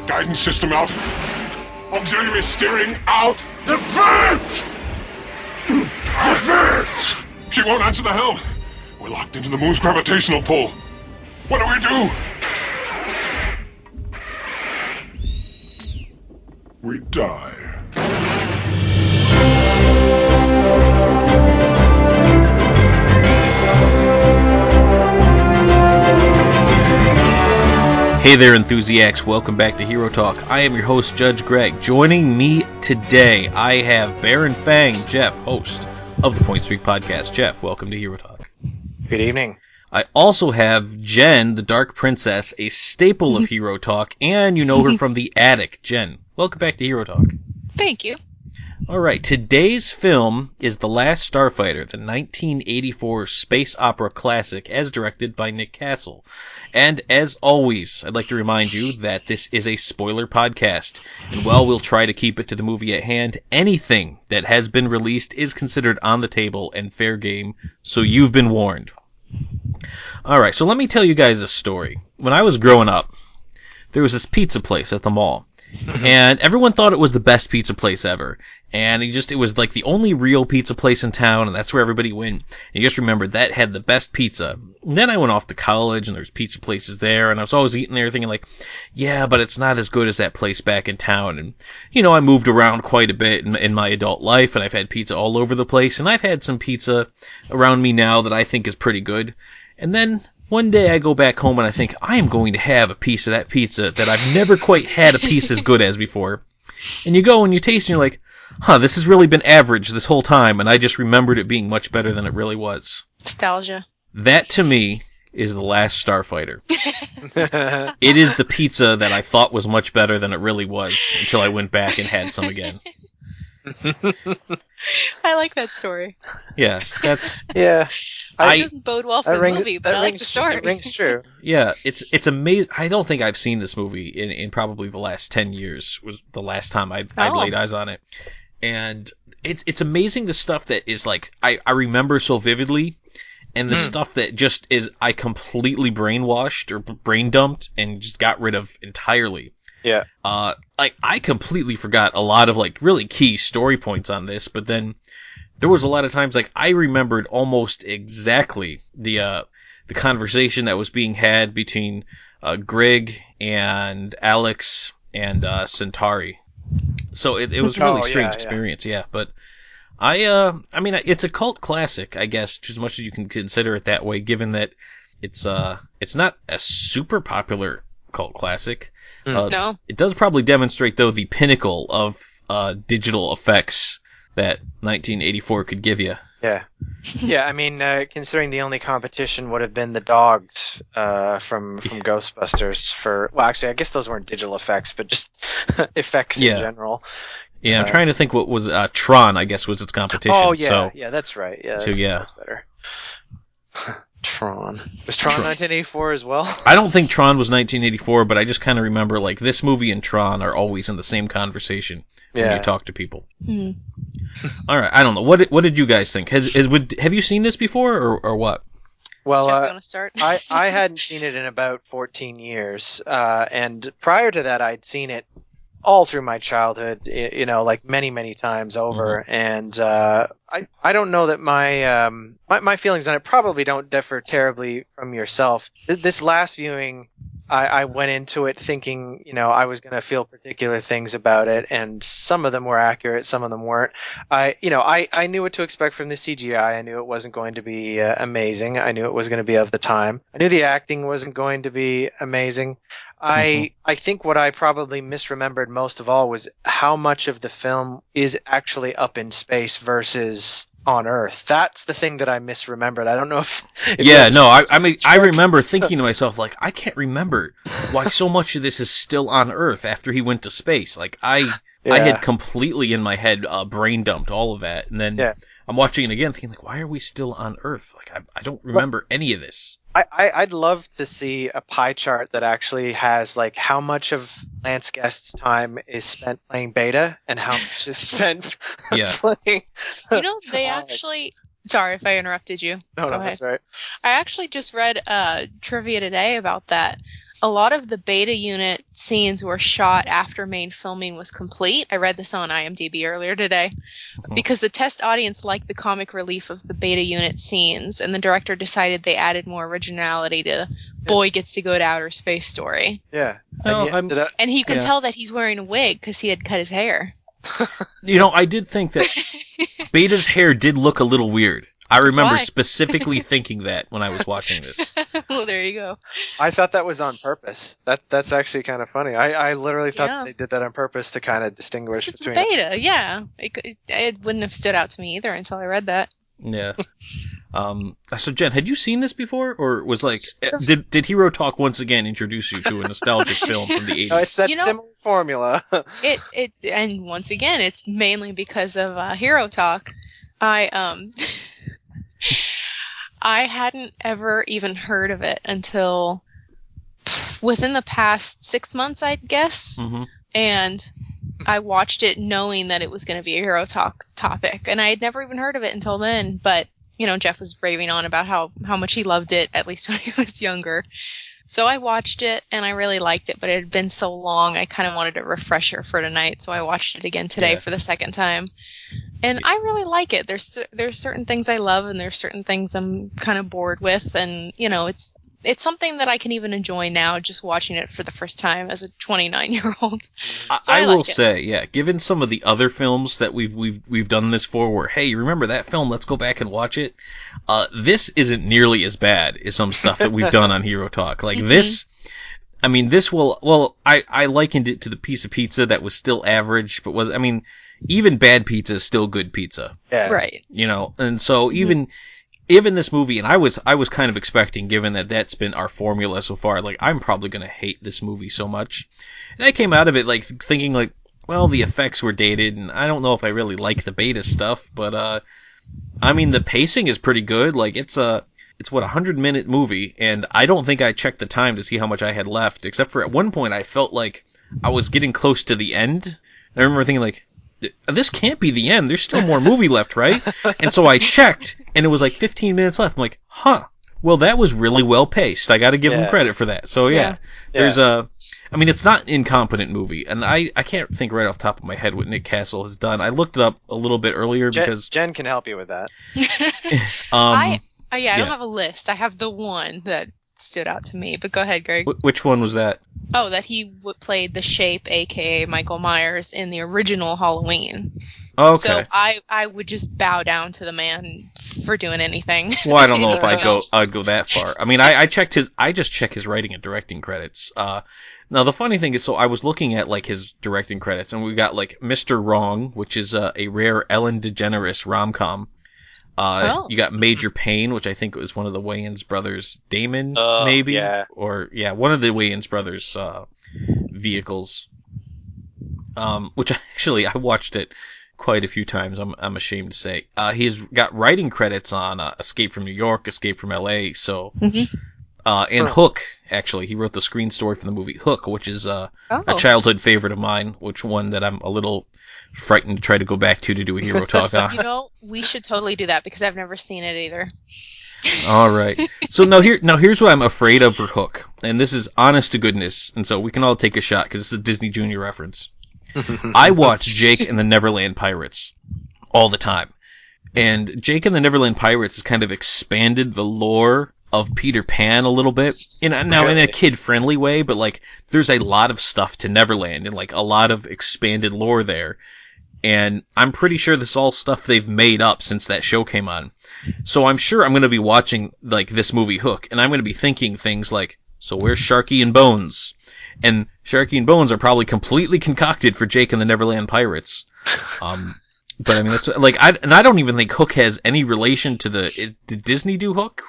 Guidance system out. Auxiliary steering out. Divert! Divert! She won't answer the helm. We're locked into the moon's gravitational pull. What do we do? We die. Hey there, enthusiasts. Welcome back to Hero Talk. I am your host, Judge Greg. Joining me today, I have Baron Fang, Jeff, host of the Point Streak Podcast. Jeff, welcome to Hero Talk. Good evening. I also have Jen, the Dark Princess, a staple of Hero Talk, and you know her from The Attic. Jen, welcome back to Hero Talk. Thank you. All right, today's film is The Last Starfighter, the 1984 space opera classic, as directed by Nick Castle. And as always, I'd like to remind you that this is a spoiler podcast, and while we'll try to keep it to the movie at hand, anything that has been released is considered on the table and fair game, so you've been warned. All right, so let me tell you guys a story. When I was growing up, there was this pizza place at the mall. And everyone thought it was the best pizza place ever. And it was like the only real pizza place in town, and that's where everybody went. And you just remember that had the best pizza. And then I went off to college, and there's pizza places there, and I was always eating there thinking like, yeah, but it's not as good as that place back in town. And, you know, I moved around quite a bit in my adult life, and I've had pizza all over the place, and I've had some pizza around me now that I think is pretty good. And then one day I go back home and I think, I am going to have a piece of that pizza that I've never quite had a piece as good as before. And you go and you taste and you're like, this has really been average this whole time, and I just remembered it being much better than it really was. Nostalgia. That, to me, is The Last Starfighter. It is the pizza that I thought was much better than it really was until I went back and had some again. I like that story. Yeah, that's... Yeah. It doesn't bode well for the movie, but I like the story. It rings true. Yeah, it's amazing. I don't think I've seen this movie in probably the last 10 years, was the last time I laid eyes on it. And it's amazing the stuff that is like, I remember so vividly, and the stuff that just is, I completely brainwashed or brain dumped and just got rid of entirely. Yeah. Like, I completely forgot a lot of, like, really key story points on this, but then there was a lot of times, like, I remembered almost exactly the conversation that was being had between Greg and Alex and Centauri. So it was a really strange experience, yeah. But I mean, it's a cult classic, I guess, as much as you can consider it that way, given that it's not a super popular cult classic. No. It does probably demonstrate, though, the pinnacle of digital effects that 1984 could give you. Yeah. Yeah, I mean, considering the only competition would have been the dogs from Ghostbusters for... Well, actually, I guess those weren't digital effects, but just effects in general. Yeah, I'm trying to think what was... Tron, I guess, was its competition. Oh, yeah. So, yeah, that's right. Yeah, that's better. Tron. Was Tron 1984 as well? I don't think Tron was 1984, but I just kind of remember, like, this movie and Tron are always in the same conversation when you talk to people. Mm-hmm. All right, I don't know. What did you guys think? Have you seen this before, or what? Well, Jeff, you want to start? I hadn't seen it in about 14 years, and prior to that, I'd seen it all through my childhood, you know, like many times over, and I don't know that my feelings on it probably don't differ terribly from yourself. This last viewing, I went into it thinking, you know, I was going to feel particular things about it, and some of them were accurate, some of them weren't. I knew what to expect from the CGI. I knew it wasn't going to be amazing. I knew it was going to be of the time. I knew the acting wasn't going to be amazing. I think what I probably misremembered most of all was how much of the film is actually up in space versus on Earth. That's the thing that I misremembered. I don't know if I mean, I remember thinking to myself, like, I can't remember why so much of this is still on Earth after he went to space. Like, I had completely in my head brain dumped all of that, and then I'm watching it again thinking, like, why are we still on Earth? Like, I don't remember any of this. I'd love to see a pie chart that actually has, like, how much of Lance Guest's time is spent playing beta and how much is spent playing... You know, they actually... Sorry if I interrupted you. No, that's right. I actually just read trivia today about that. a lot of the beta unit scenes were shot after main filming was complete. I read this on IMDb earlier today. Because the test audience liked the comic relief of the beta unit scenes, and the director decided they added more originality to boy gets to go to outer space story. Yeah. And you can tell that he's wearing a wig because he had cut his hair. I did think that Beta's hair did look a little weird. I remember specifically thinking that when I was watching this. Well, there you go. I thought that was on purpose. That's actually kind of funny. I literally thought they did that on purpose to kind of distinguish between beta. Yeah, it wouldn't have stood out to me either until I read that. Yeah. So Jen, had you seen this before, or was did Hero Talk once again introduce you to a nostalgic film from the 80s? No, it's that similar formula. And once again, it's mainly because of Hero Talk. I hadn't ever even heard of it until within the past 6 months, I'd guess. Mm-hmm. And I watched it knowing that it was going to be a Hero Talk topic. And I had never even heard of it until then. But, Jeff was raving on about how much he loved it, at least when he was younger. So I watched it, and I really liked it. But it had been so long, I kind of wanted a refresher for tonight. So I watched it again today for the second time. And I really like it. There's certain things I love, and there's certain things I'm kind of bored with, and it's something that I can even enjoy now, just watching it for the first time as a 29-year-old. So I will say, given some of the other films that we've done this for, where hey, remember that film? Let's go back and watch it. This isn't nearly as bad as some stuff that we've done on Hero Talk. Like this. I mean, this will. Well, I likened it to the piece of pizza that was still average, but even bad pizza is still good pizza. Yeah. Right. And so even this movie, and I was kind of expecting, given that that's been our formula so far, like I'm probably going to hate this movie so much. And I came out of it like thinking like, well, the effects were dated, and I don't know if I really like the beta stuff, but the pacing is pretty good. Like it's a 100-minute movie, and I don't think I checked the time to see how much I had left, except for at one point I felt like I was getting close to the end. And I remember thinking like, this can't be the end. There's still more movie left, right? And so I checked, and it was like 15 minutes left. I'm like, well, that was really well paced. I got to give them credit for that. So there's it's not an incompetent movie, and I can't think right off the top of my head what Nick Castle has done. I looked it up a little bit earlier because Jen can help you with that. I don't have a list. I have the one that stood out to me. But go ahead, Greg. Which one was that? Oh, that he played the Shape, a.k.a. Michael Myers, in the original Halloween. Okay. So I would just bow down to the man for doing anything. Well, I don't know if I'd go that far. I mean, I just check his writing and directing credits. Now the funny thing is, so I was looking at like his directing credits, and we got like Mr. Wrong, which is a rare Ellen DeGeneres rom-com. You got Major Payne, which I think was one of the Wayans brothers, Damon, maybe? Yeah. Or, one of the Wayans brothers' vehicles. Which actually, I watched it quite a few times, I'm ashamed to say. He's got writing credits on Escape from New York, Escape from L.A., so... and Hook, actually. He wrote the screen story for the movie Hook, which is a childhood favorite of mine, one that I'm a little frightened to try to go back to do a Hero Talk on. We should totally do that because I've never seen it either. All right. So here's what I'm afraid of for Hook, and this is honest to goodness, and so we can all take a shot because it's a Disney Junior reference. I watch Jake and the Neverland Pirates all the time, and Jake and the Neverland Pirates has kind of expanded the lore of Peter Pan a little bit, in a kid-friendly way, but like there's a lot of stuff to Neverland and like a lot of expanded lore there. And I'm pretty sure this is all stuff they've made up since that show came on. So I'm sure I'm going to be watching like this movie Hook, and I'm going to be thinking things like, so where's Sharky and Bones? And Sharky and Bones are probably completely concocted for Jake and the Neverland Pirates. But I mean, that's like, I don't even think Hook has any relation to did Disney do Hook?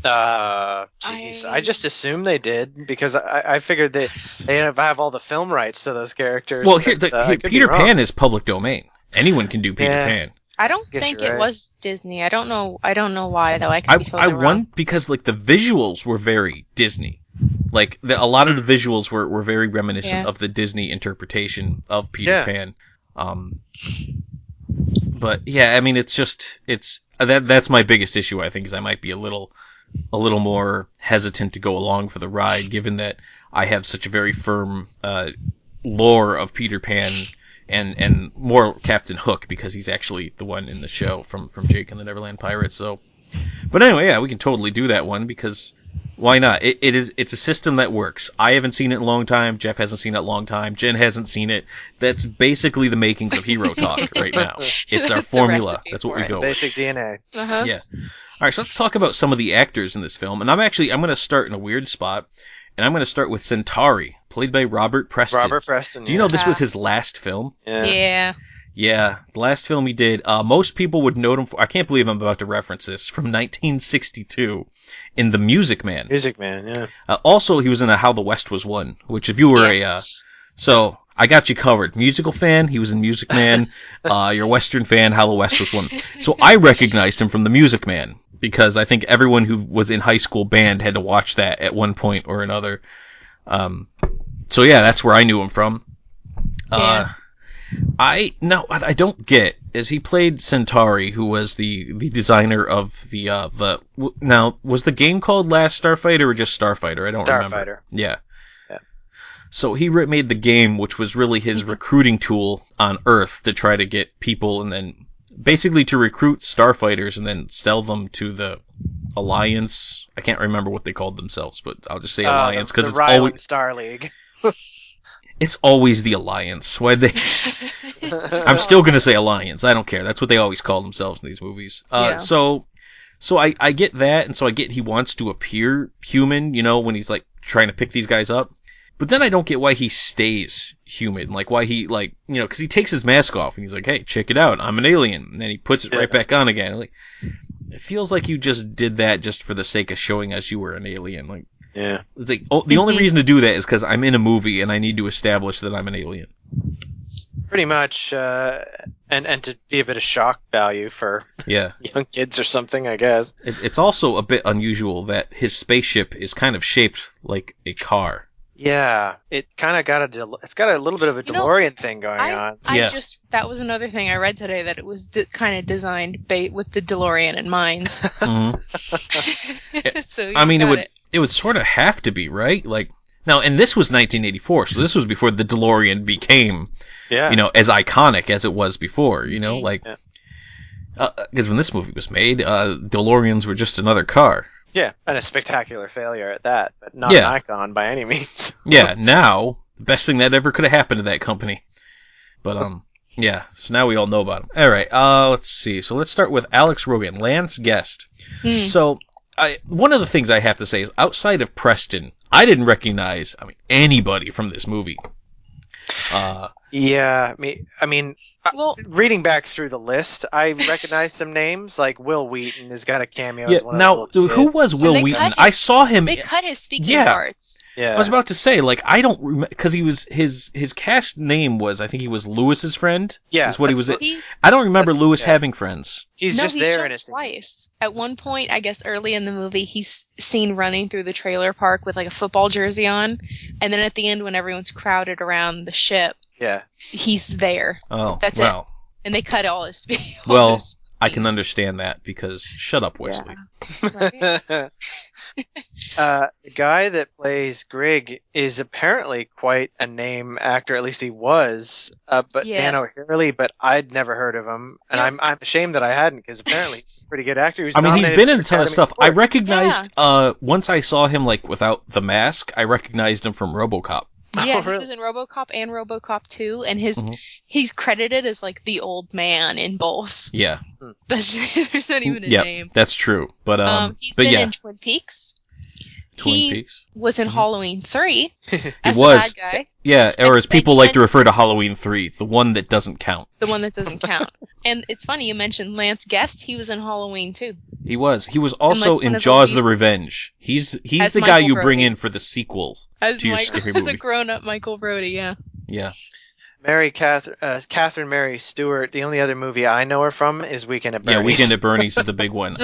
Jeez. I just assumed they did because I figured they have all the film rights to those characters. Well, Peter Pan is public domain. Anyone can do Peter Pan. I don't think it was Disney. I don't know why though. I could be totally wrong. Won because like the visuals were very Disney. Like a lot of the visuals were very reminiscent of the Disney interpretation of Peter Pan. But yeah, I mean, that's my biggest issue. I think is I might be a little a little more hesitant to go along for the ride, given that I have such a very firm lore of Peter Pan and more Captain Hook, because he's actually the one in the show from Jake and the Neverland Pirates. So, but anyway, yeah, we can totally do that one, because why not? It's a system that works. I haven't seen it in a long time. Jeff hasn't seen it in a long time. Jen hasn't seen it. That's basically the makings of Hero Talk right now. It's our That's the formula. recipe That's what for we it. go with. Basic DNA. Uh-huh. Yeah. All right, so let's talk about some of the actors in this film. And I'm going to start in a weird spot, and I'm going to start with Centauri, played by Robert Preston. Robert Preston. Do you know this was his last film? Yeah. Yeah, the last film he did. Most people would know him for, I can't believe I'm about to reference this, from 1962 in The Music Man. Music Man, yeah. Also, he was in How the West Was Won, which if you were so I got you covered. Musical fan, he was in Music Man. You're a Western fan, How the West Was Won. So I recognized him from The Music Man, because I think everyone who was in high school band had to watch that at one point or another. So yeah, that's where I knew him from. Yeah. I don't get is he played Centauri, who was the designer of now was the game called Last Starfighter or just Starfighter? I don't remember. Starfighter. Yeah. So he made the game, which was really his recruiting tool on Earth to try to get people, and then basically to recruit starfighters and then sell them to the Alliance. I can't remember what they called themselves, but I'll just say Alliance because it's always Star League. It's always the Alliance. Why they? I'm still gonna say Alliance. I don't care. That's what they always call themselves in these movies. Yeah. So I get that, and so I get he wants to appear human, when he's like trying to pick these guys up. But then I don't get why he stays human. Like why he because he takes his mask off and he's like, "Hey, check it out, I'm an alien," and then he puts it right back on again. Like it feels like you just did that just for the sake of showing us you were an alien. Like. Yeah. It's like the only reason to do that is because I'm in a movie and I need to establish that I'm an alien. Pretty much, and to be a bit of shock value for young kids or something, I guess. It's also a bit unusual that his spaceship is kind of shaped like a car. Yeah, it kind of got it's got a little bit of a DeLorean thing going on. That was another thing I read today, that it was kind of designed with the DeLorean in mind. Mm-hmm. So it would sort of have to be, right? Like now, and this was 1984, so this was before the DeLorean became, as iconic as it was before. Because when this movie was made, DeLoreans were just another car. Yeah, and a spectacular failure at that, but not an icon by any means. Yeah, now the best thing that ever could have happened to that company. But so now we all know about him. All right, let's see. So let's start with Alex Rogan, Lance Guest. So. One of the things I have to say is, outside of Preston, I didn't recognize anybody from this movie. Reading back through the list, I recognized some names, like Will Wheaton has got a cameo as one now, of the who was Will Wheaton? I saw him. They cut his speaking parts. Yeah. I was about to say, I don't remember, because he was his cast name was, I think he was Lewis's friend. Yeah, is what he was. I don't remember Lewis having friends. He's just there in a twice. At one point, I guess early in the movie, he's seen running through the trailer park with a football jersey on, and then at the end, when everyone's crowded around the ship, he's there. Oh, that's it. And they cut all his speech. Well, I can understand that, because shut up, Wesley. Yeah. The guy that plays Grigg is apparently quite a name actor. At least he was. But Dan O'Hurley, but I'd never heard of him, and I'm ashamed that I hadn't, because apparently he's a pretty good actor. He's been in a ton of stuff. I recognized once I saw him without the mask, I recognized him from RoboCop. Yeah, he was in RoboCop and RoboCop 2, and he's credited as the old man in both. Yeah, there's not even a name. That's true. But he's been in Twin Peaks. He was in Halloween 3 as the bad guy. Yeah, or as people like to refer to Halloween 3, the one that doesn't count. The one that doesn't count. And it's funny you mentioned Lance Guest. He was in Halloween 2. He was. He was also in Jaws: The Revenge. He's the guy you bring in for the sequel to your scary movie. As a grown-up Michael Brody, yeah. Yeah. Catherine Mary Stewart. The only other movie I know her from is Weekend at Bernie's. Yeah, Weekend at Bernie's is the big one.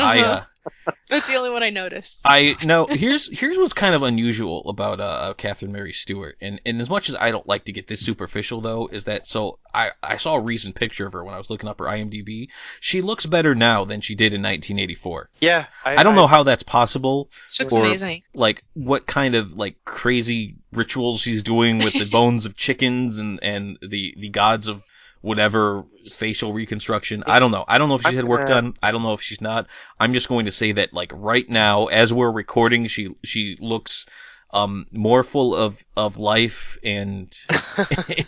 That's the only one I noticed. Here's what's kind of unusual about Catherine Mary Stewart, and as much as I don't like to get this superficial though, is that I saw a recent picture of her when I was looking up her IMDb. She looks better now than she did in 1984. Yeah, I don't know how that's possible. She looks or, amazing. Like what kind of like crazy rituals she's doing with the bones of chickens and the gods of whatever facial reconstruction. I don't know. I don't know if she's had work done. I don't know if she's not. I'm just going to say that like right now, as we're recording, she looks more full of life and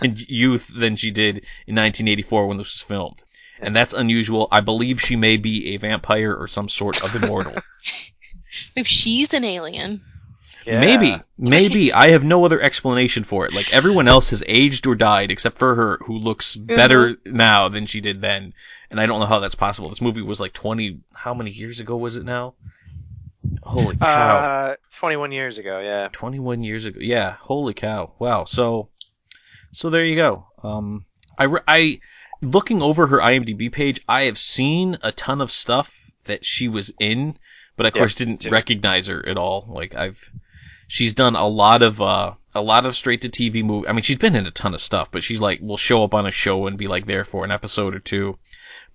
and youth than she did in 1984 when this was filmed. And that's unusual. I believe she may be a vampire or some sort of immortal. Maybe she's an alien. Yeah. Maybe. I have no other explanation for it. Like, everyone else has aged or died except for her, who looks better now than she did then. And I don't know how that's possible. This movie was like 20... How many years ago was it now? Holy cow. 21 years ago, yeah. 21 years ago. Yeah, holy cow. Wow. So there you go. I looking over her IMDb page, I have seen a ton of stuff that she was in, but of course didn't recognize her at all. Like, she's done a lot of straight to TV movies. I mean, she's been in a ton of stuff, but she's like will show up on a show and be like there for an episode or two.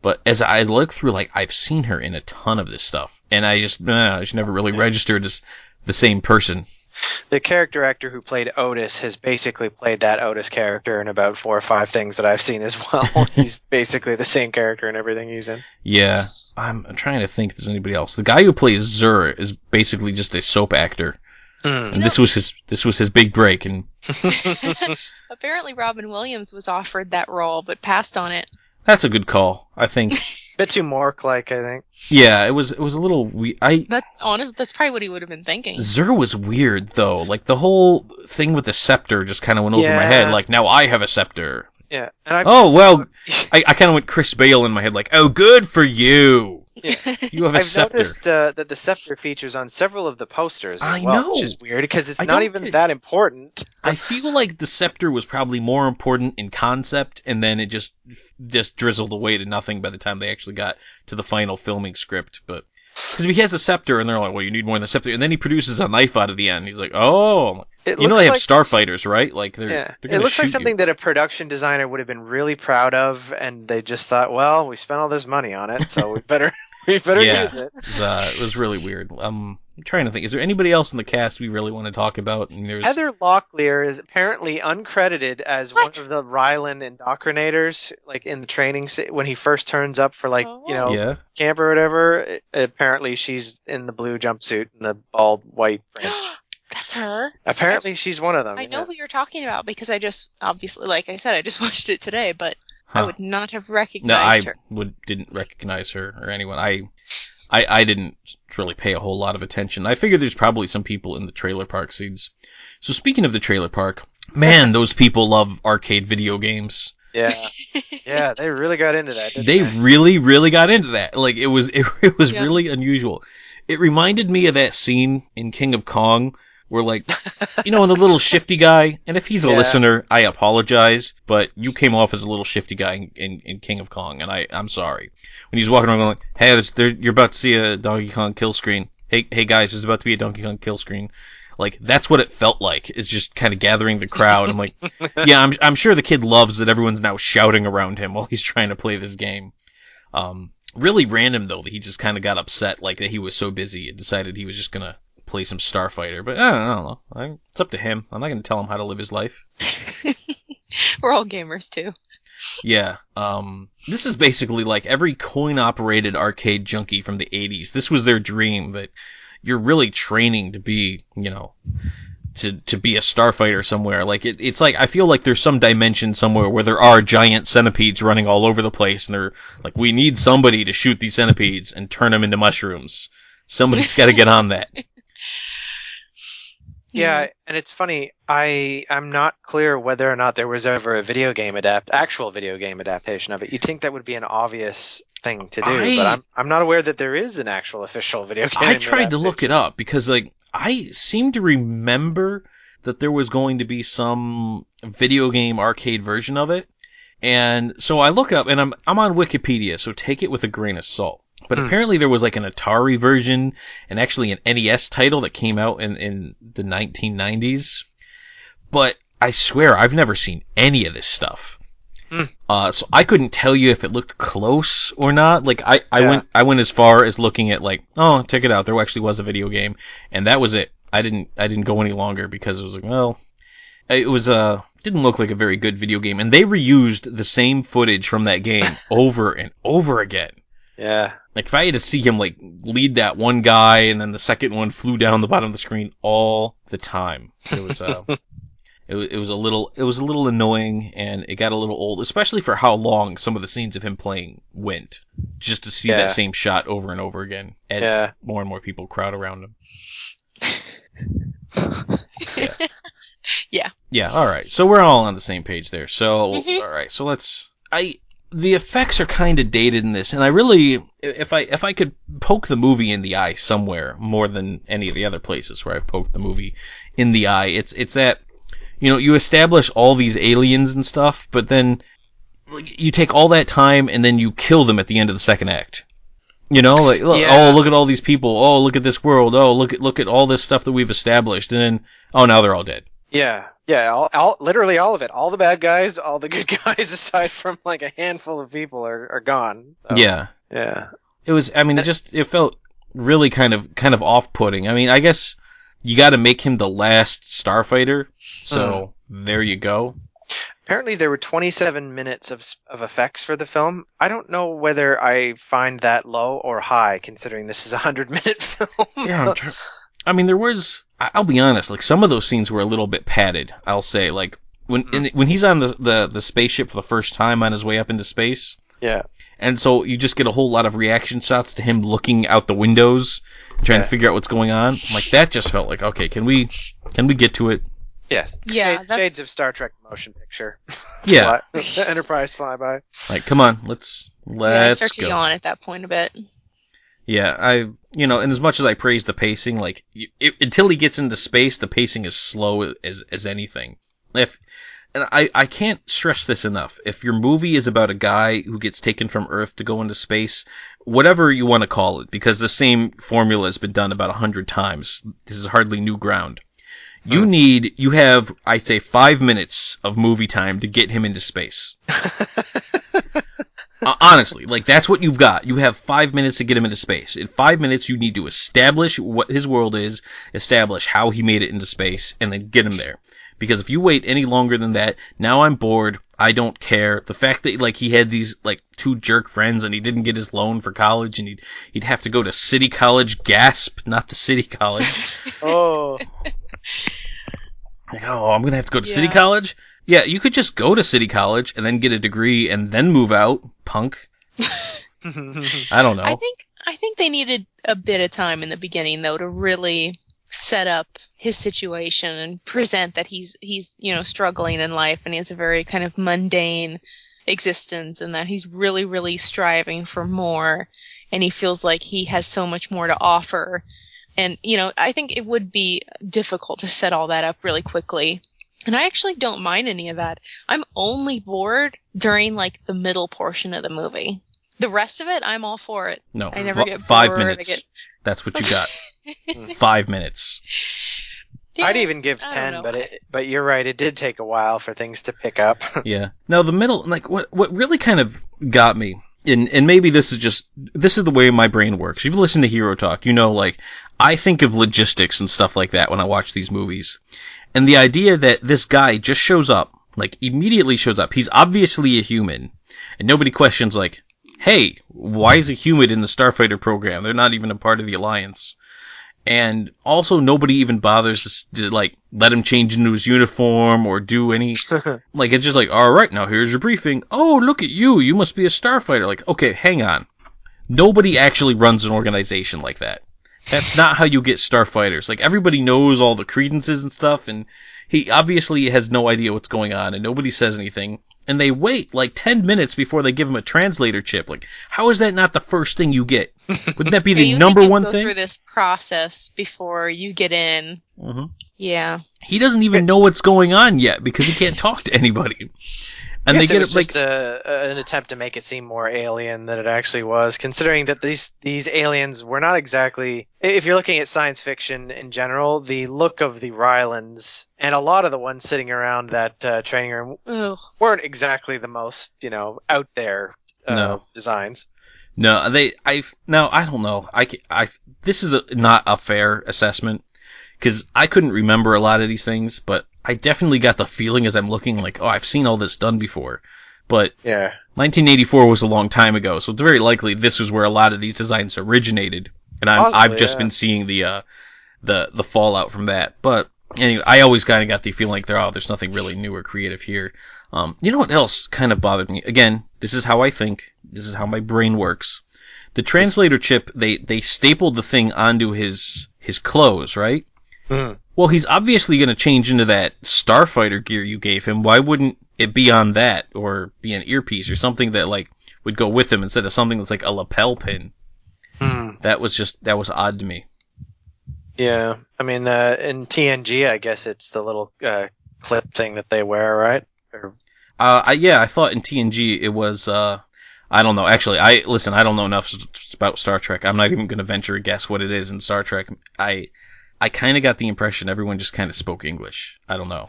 But as I look through, like, I've seen her in a ton of this stuff, and she never really registered as the same person. The character actor who played Otis has basically played that Otis character in about 4 or 5 things that I've seen as well. He's basically the same character in everything he's in. Yeah, I'm trying to think if there's anybody else. The guy who plays Zur is basically just a soap actor, and this was his big break. And apparently, Robin Williams was offered that role but passed on it. That's a good call, I think. Bit too Mork-like, I think. Yeah, it was a little weird. That's probably what he would have been thinking. Zur was weird, though. Like, the whole thing with the scepter just kind of went over my head. Like, now I have a scepter. Yeah. And I kind of went Chris Bale in my head, like, oh, good for you. Yeah. You have a scepter. I've noticed that the scepter features on several of the posters as well, know. Which is weird because it's not even that important. I feel like the scepter was probably more important in concept, and then it just drizzled away to nothing by the time they actually got to the final filming script. But because he has a scepter, and they're like, well, you need more than a scepter. And then he produces a knife out of the end. He's like, oh. You know they have starfighters, right? Like they're it looks like something you. that a production designer would have been really proud of, and they just thought, well, we spent all this money on it, so we better use it. It was really weird. I'm trying to think. Is there anybody else in the cast we really want to talk about? Heather Locklear is apparently uncredited as one of the Rylan indoctrinators, like in the training when he first turns up for camp or whatever. Apparently, she's in the blue jumpsuit and the bald white branch. That's her. Apparently, she's one of them. I know who you're talking about because I just, obviously, like I said, I just watched it today, but I would not have recognized her. Didn't recognize her or anyone. I didn't really pay a whole lot of attention. I figured there's probably some people in the trailer park scenes. So speaking of the trailer park, man, those people love arcade video games. Yeah, yeah, they really got into that. They really, really got into that. Like it was really unusual. It reminded me of that scene in King of Kong. Where, like, the little shifty guy, and if he's a listener, I apologize, but you came off as a little shifty guy in King of Kong, and I'm sorry. When he's walking around going, hey, you're about to see a Donkey Kong kill screen. Hey guys, there's about to be a Donkey Kong kill screen. Like, that's what it felt like, is just kind of gathering the crowd. I'm like, yeah, I'm sure the kid loves that everyone's now shouting around him while he's trying to play this game. Really random, though, that he just kind of got upset, like, that he was so busy and decided he was just gonna play some Starfighter, but I don't know. It's up to him. I'm not going to tell him how to live his life. We're all gamers too. Yeah. This is basically like every coin-operated arcade junkie from the 80s. This was their dream, that you're really training to be, to be a starfighter somewhere. Like it's like I feel like there's some dimension somewhere where there are giant centipedes running all over the place, and they're like, we need somebody to shoot these centipedes and turn them into mushrooms. Somebody's got to get on that. Yeah, and it's funny. I'm not clear whether or not there was ever a actual video game adaptation of it. You'd think that would be an obvious thing to do, but I'm not aware that there is an actual official video game. I tried to look it up because, like, I seem to remember that there was going to be some video game arcade version of it, and so I look up, and I'm on Wikipedia, so take it with a grain of salt. But apparently there was like an Atari version and actually an NES title that came out in the 1990s. But I swear I've never seen any of this stuff. So I couldn't tell you if it looked close or not. Like I went as far as looking at like, oh, check it out, there actually was a video game, and that was it. I didn't go any longer because it was like, well, it was didn't look like a very good video game, and they reused the same footage from that game over and over again. Yeah. Like if I had to see him like lead that one guy and then the second one flew down the bottom of the screen all the time, it was it was a little annoying, and it got a little old, especially for how long some of the scenes of him playing went, just to see that same shot over and over again as more and more people crowd around him. Yeah, all right. So we're all on the same page there. So, all right. So the effects are kind of dated in this, and I really, if I could poke the movie in the eye somewhere more than any of the other places where I've poked the movie in the eye, it's that, you know, you establish all these aliens and stuff, but then you take all that time and then you kill them at the end of the second act. You know, like, oh, look at all these people. Oh, look at this world. Oh, look at all this stuff that we've established, and then, oh, now they're all dead. Yeah, literally all of it. All the bad guys, all the good guys, aside from like a handful of people, are gone. So, yeah. It was. I mean, it felt really kind of off-putting. I mean, I guess you got to make him the last Starfighter. So there you go. Apparently, there were 27 minutes of effects for the film. I don't know whether I find that low or high, considering this is a 100-minute film. Yeah, I mean, there was. I'll be honest. Like some of those scenes were a little bit padded. I'll say, like when he's on the spaceship for the first time on his way up into space. Yeah. And so you just get a whole lot of reaction shots to him looking out the windows, trying to figure out what's going on. Like that just felt like, okay, can we get to it? Yes. Yeah. Shades of Star Trek motion picture. Yeah. Enterprise flyby. Like, come on, let's I start to yawn at that point a bit. Yeah, and as much as I praise the pacing, like until he gets into space, the pacing is slow as anything. And I can't stress this enough. If your movie is about a guy who gets taken from Earth to go into space, whatever you want to call it, because the same formula has been done about 100 times. This is hardly new ground. You have, I'd say, 5 minutes of movie time to get him into space. Honestly, like that's what you've got. You have 5 minutes to get him into space. In 5 minutes, you need to establish what his world is, establish how he made it into space, and then get him there. Because if you wait any longer than that, now I'm bored. I don't care. The fact that like he had these like 2 jerk friends and he didn't get his loan for college and he'd have to go to City College, gasp, not the City College. Oh. Like, oh, I'm gonna have to go to City College? Yeah, you could just go to City College and then get a degree and then move out, punk. I don't know. I think they needed a bit of time in the beginning though to really set up his situation and present that he's struggling in life and he has a very kind of mundane existence and that he's really, really striving for more and he feels like he has so much more to offer. And, I think it would be difficult to set all that up really quickly. And I actually don't mind any of that. I'm only bored during, like, the middle portion of the movie. The rest of it, I'm all for it. No, I never get 5 bored. minutes. That's what you got. 5 minutes. Yeah, I'd even give 10, but you're right. It did take a while for things to pick up. Yeah. Now, the middle, like, what really kind of got me, and maybe this is the way my brain works. If you listen to Hero Talk, like, I think of logistics and stuff like that when I watch these movies. And the idea that this guy just shows up, like, immediately shows up. He's obviously a human. And nobody questions, like, hey, why is a human in the Starfighter program? They're not even a part of the Alliance. And also nobody even bothers to like, let him change into his uniform or do any... like, it's just like, all right, now here's your briefing. Oh, look at you. You must be a Starfighter. Like, okay, hang on. Nobody actually runs an organization like that. That's not how you get Starfighters. Like, everybody knows all the credences and stuff, and he obviously has no idea what's going on, and nobody says anything. And they wait, like, 10 minutes before they give him a translator chip. Like, how is that not the first thing you get? Wouldn't that be the number one thing? You go through this process before you get in. Mm-hmm. Yeah. He doesn't even know what's going on yet, because he can't talk to anybody. And they get it like just an attempt to make it seem more alien than it actually was, considering that these aliens were not exactly. If you're looking at science fiction in general, the look of the Rylans and a lot of the ones sitting around that training room weren't exactly the most out there designs. No, I don't know. This is not a fair assessment because I couldn't remember a lot of these things, but I definitely got the feeling as I'm looking like, oh, I've seen all this done before. But yeah, 1984 was a long time ago, so it's very likely this is where a lot of these designs originated, and I've just been seeing the fallout from that. But anyway, I always kind of got the feeling like there's nothing really new or creative here. You know what else kind of bothered me? Again, this is how I think. This is how my brain works. The translator chip, they stapled the thing onto his clothes, right? Mm. Well, he's obviously going to change into that Starfighter gear you gave him. Why wouldn't it be on that, or be an earpiece, or something that like would go with him instead of something that's like a lapel pin? Mm. That was odd to me. Yeah, I mean, in TNG, I guess it's the little clip thing that they wear, right? I thought in TNG it was. I don't know. Actually, I don't know enough about Star Trek. I'm not even going to venture a guess what it is in Star Trek. I kind of got the impression everyone just kind of spoke English. I don't know.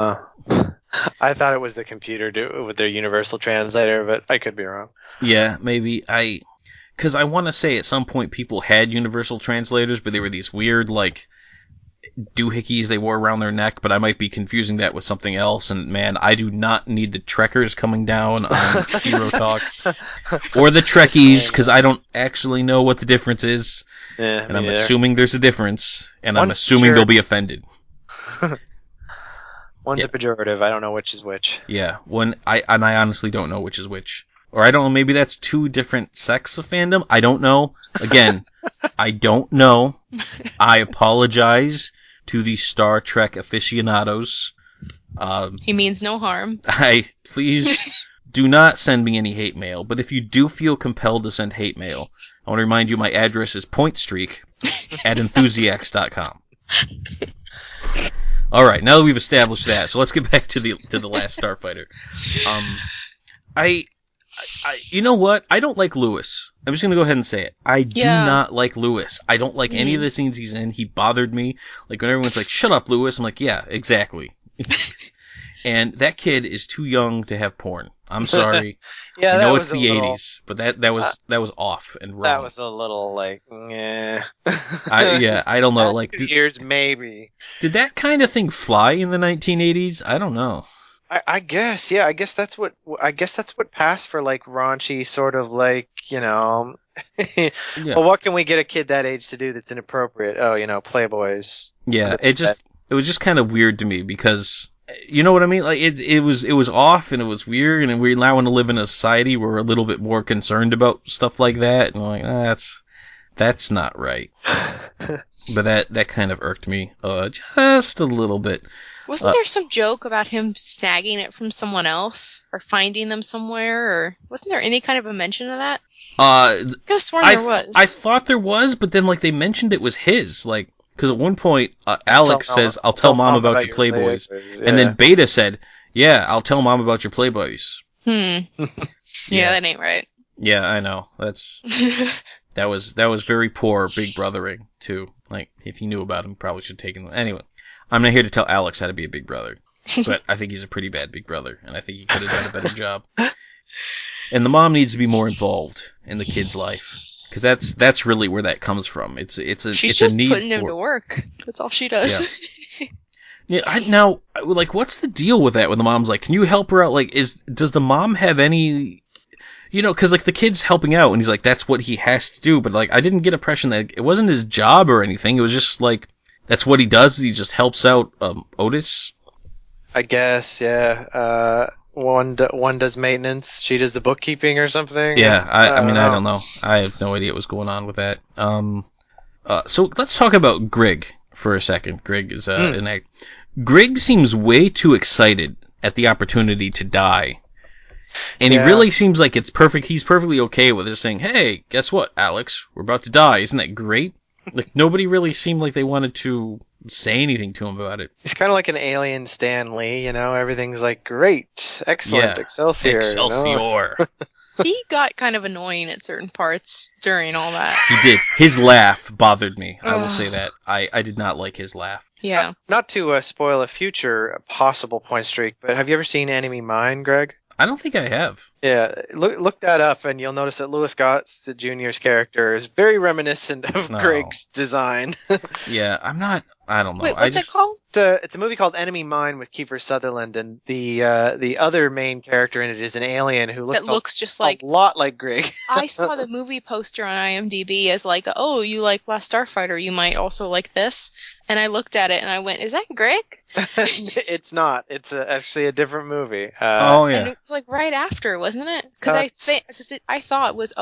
I thought it was the computer with their universal translator, but I could be wrong. Yeah, maybe. Because I want to say at some point people had universal translators, but they were these weird, like, doohickeys they wore around their neck, but I might be confusing that with something else, and man, I do not need the Trekkers coming down on Hero Talk. Or the Trekkies, because I don't actually know what the difference is. Yeah, and I'm assuming there's a difference, and I'm One's assuming they'll be offended. One's a pejorative, I don't know which is which. Yeah, I honestly don't know which is which. Or I don't know, maybe that's two different sects of fandom? I don't know. Again, I don't know. I apologize to the Star Trek aficionados. He means no harm. Please do not send me any hate mail, but if you do feel compelled to send hate mail, I want to remind you my address is pointstreak@enthusiasts.com. All right, now that we've established that, so let's get back to the Last Starfighter. You know what? I don't like Lewis. I'm just going to go ahead and say it. I do not like Lewis. I don't like any of the scenes he's in. He bothered me. Like, when everyone's like, shut up, Lewis, I'm like, yeah, exactly. And that kid is too young to have porn. I'm sorry. I know it's the 80s, but that was off and wrong. That was a little, like, eh. I don't know. Like, years, maybe. Did that kind of thing fly in the 1980s? I don't know. I guess, yeah. I guess that's what passed for like raunchy sort of like Well, what can we get a kid that age to do that's inappropriate? Oh, Playboys. Yeah, it was just kind of weird to me because you know what I mean. Like it was off and it was weird, and we now want to live in a society where we're a little bit more concerned about stuff like that, and I'm like that's not right. But that kind of irked me just a little bit. Wasn't there some joke about him snagging it from someone else or finding them somewhere? Or wasn't there any kind of a mention of that? I could have sworn there was. I thought there was, but then like they mentioned it was his. Like, because at one point Alex says, "I'll tell Mom about your Playboys," and then Beta said, "Yeah, I'll tell Mom about your Playboys." Yeah, that ain't right. Yeah, I know. That was very poor Big Brothering too. Like, if he knew about him, probably should have taken them. Anyway. I'm not here to tell Alex how to be a big brother, but I think he's a pretty bad big brother, and I think he could have done a better job. And the mom needs to be more involved in the kid's life, because that's really where that comes from. She's just putting him to work. That's all she does. Yeah. Now, like, what's the deal with that? When the mom's like, "Can you help her out?" Like, does the mom have any? Because like the kid's helping out, and he's like, "That's what he has to do." But like, I didn't get the impression that it wasn't his job or anything. It was just like. That's what he does. He just helps out Otis. I guess, yeah. One does maintenance. She does the bookkeeping or something. Yeah, I mean, I don't know. I have no idea what's going on with that. So let's talk about Grigg for a second. Grigg is an act. Grigg seems way too excited at the opportunity to die, and he really seems like it's perfect. He's perfectly okay with it, saying, "Hey, guess what, Alex? We're about to die. Isn't that great?" Like, nobody really seemed like they wanted to say anything to him about it. He's kind of like an alien Stan Lee, you know? Everything's like, great, excellent, Yeah. Excelsior. Excelsior. You know? He got kind of annoying at certain parts during all that. He did. His laugh bothered me. I will say that. I did not like his laugh. Yeah. Not to spoil a future possible point streak, but have you ever seen Enemy Mine, Greg? I don't think I have. Yeah, look that up, and you'll notice that Louis Gott's Jr.'s character is very reminiscent of Greg's design. Yeah, I don't know. Wait, what's it called? It's a movie called Enemy Mine with Kiefer Sutherland, and the other main character in it is an alien who looks just like a lot like Greg. I saw the movie poster on IMDb as like, oh, you like Last Starfighter, you might also like this. And I looked at it and I went, is that Greg? It's not. It's actually a different movie. Oh, yeah. And it was like right after, wasn't it? Because I thought it was,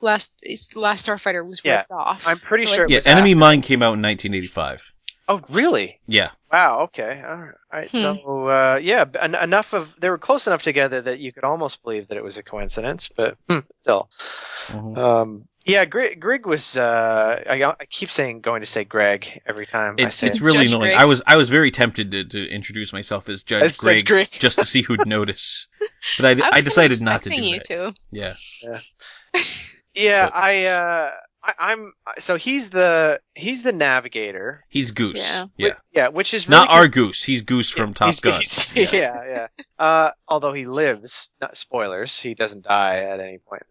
Last Starfighter was ripped off. I'm pretty sure it was Enemy after. Mine came out in 1985. Oh, really? Yeah. Wow. Okay. All right. So, enough of they were close enough together that you could almost believe that it was a coincidence, but still. Mm-hmm. Yeah, Greg was. I keep going to say Greg every time. It's I say really Judge annoying. Greg. I was very tempted to introduce myself as Judge Greg just to see who'd notice, but I decided not to do you that. to. Yeah. Yeah. I'm so he's the navigator. He's Goose. Yeah, which is not really our Goose. He's Goose from Top Gun. Yeah. Although he lives, not spoilers, he doesn't die at any point.